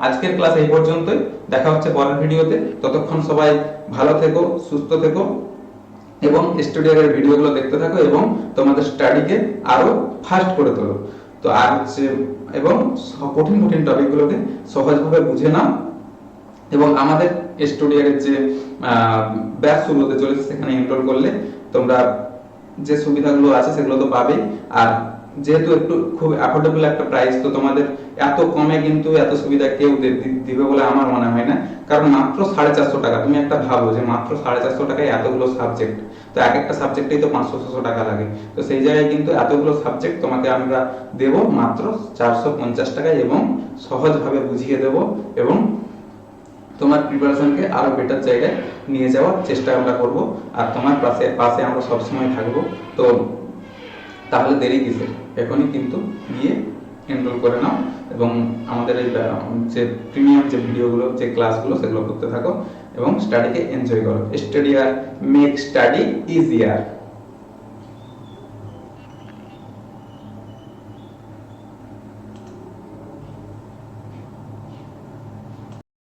আজকের ক্লাস এই পর্যন্তই, দেখা হচ্ছে পরের ভিডিওতে। ততক্ষণ সবাই ভালো থেকো, সুস্থ থেকো, এবং স্টুডিওর ভিডিওগুলো দেখতে থাকো, এবং তোমাদের স্টাডিকে আরো ফাস্ট করে তোলো। তো আর এবং কঠিন টপিকগুলোকে সহজভাবে বুঝে নাও, এবং আমাদের স্টুডিওর যে ব্যাচ শুরু হতে চলেছে সেখানে এনরোল করলে তোমরা যে সুবিধাগুলো আছে সেগুলো তো পাবেই। আর যেহেতু একটু খুব অ্যাফোর্ডেবল একটা প্রাইস, তো তোমাদের এত কমে কিন্তু এত সুবিধা কেউ দিবে বলে আমার মনে হয় না। কারণ মাত্র 450 টাকা, তুমি একটা ভাবো যে মাত্র 450 টাকায় এতগুলো সাবজেক্ট, তো এক একটা সাবজেক্টেই তো 500-600 টাকা লাগে। তো সেই জায়গায় কিন্তু এতগুলো সাবজেক্ট তোমাকে আমরা দেব মাত্র 450 টাকায়, এবং সহজভাবে বুঝিয়ে দেব, এবং তোমার প্রিপারেশনকে আরো বেটার জায়গায় নিয়ে যাওয়ার চেষ্টা আমরা করব। আর তোমার পাশে পাশে আমরা সবসময় থাকবো। তো তাহলে দেরি কিসের, এখনই কিন্তু গিয়ে এনরোল করে নাও, এবং আমাদের এই যে প্রিমিয়াম যে ভিডিওগুলো, যে ক্লাসগুলো, সেগুলো করতে থাকো, এবং স্টাডিকে এনজয় করো। স্টাডি আর মেক স্টাডি ইজিয়ার।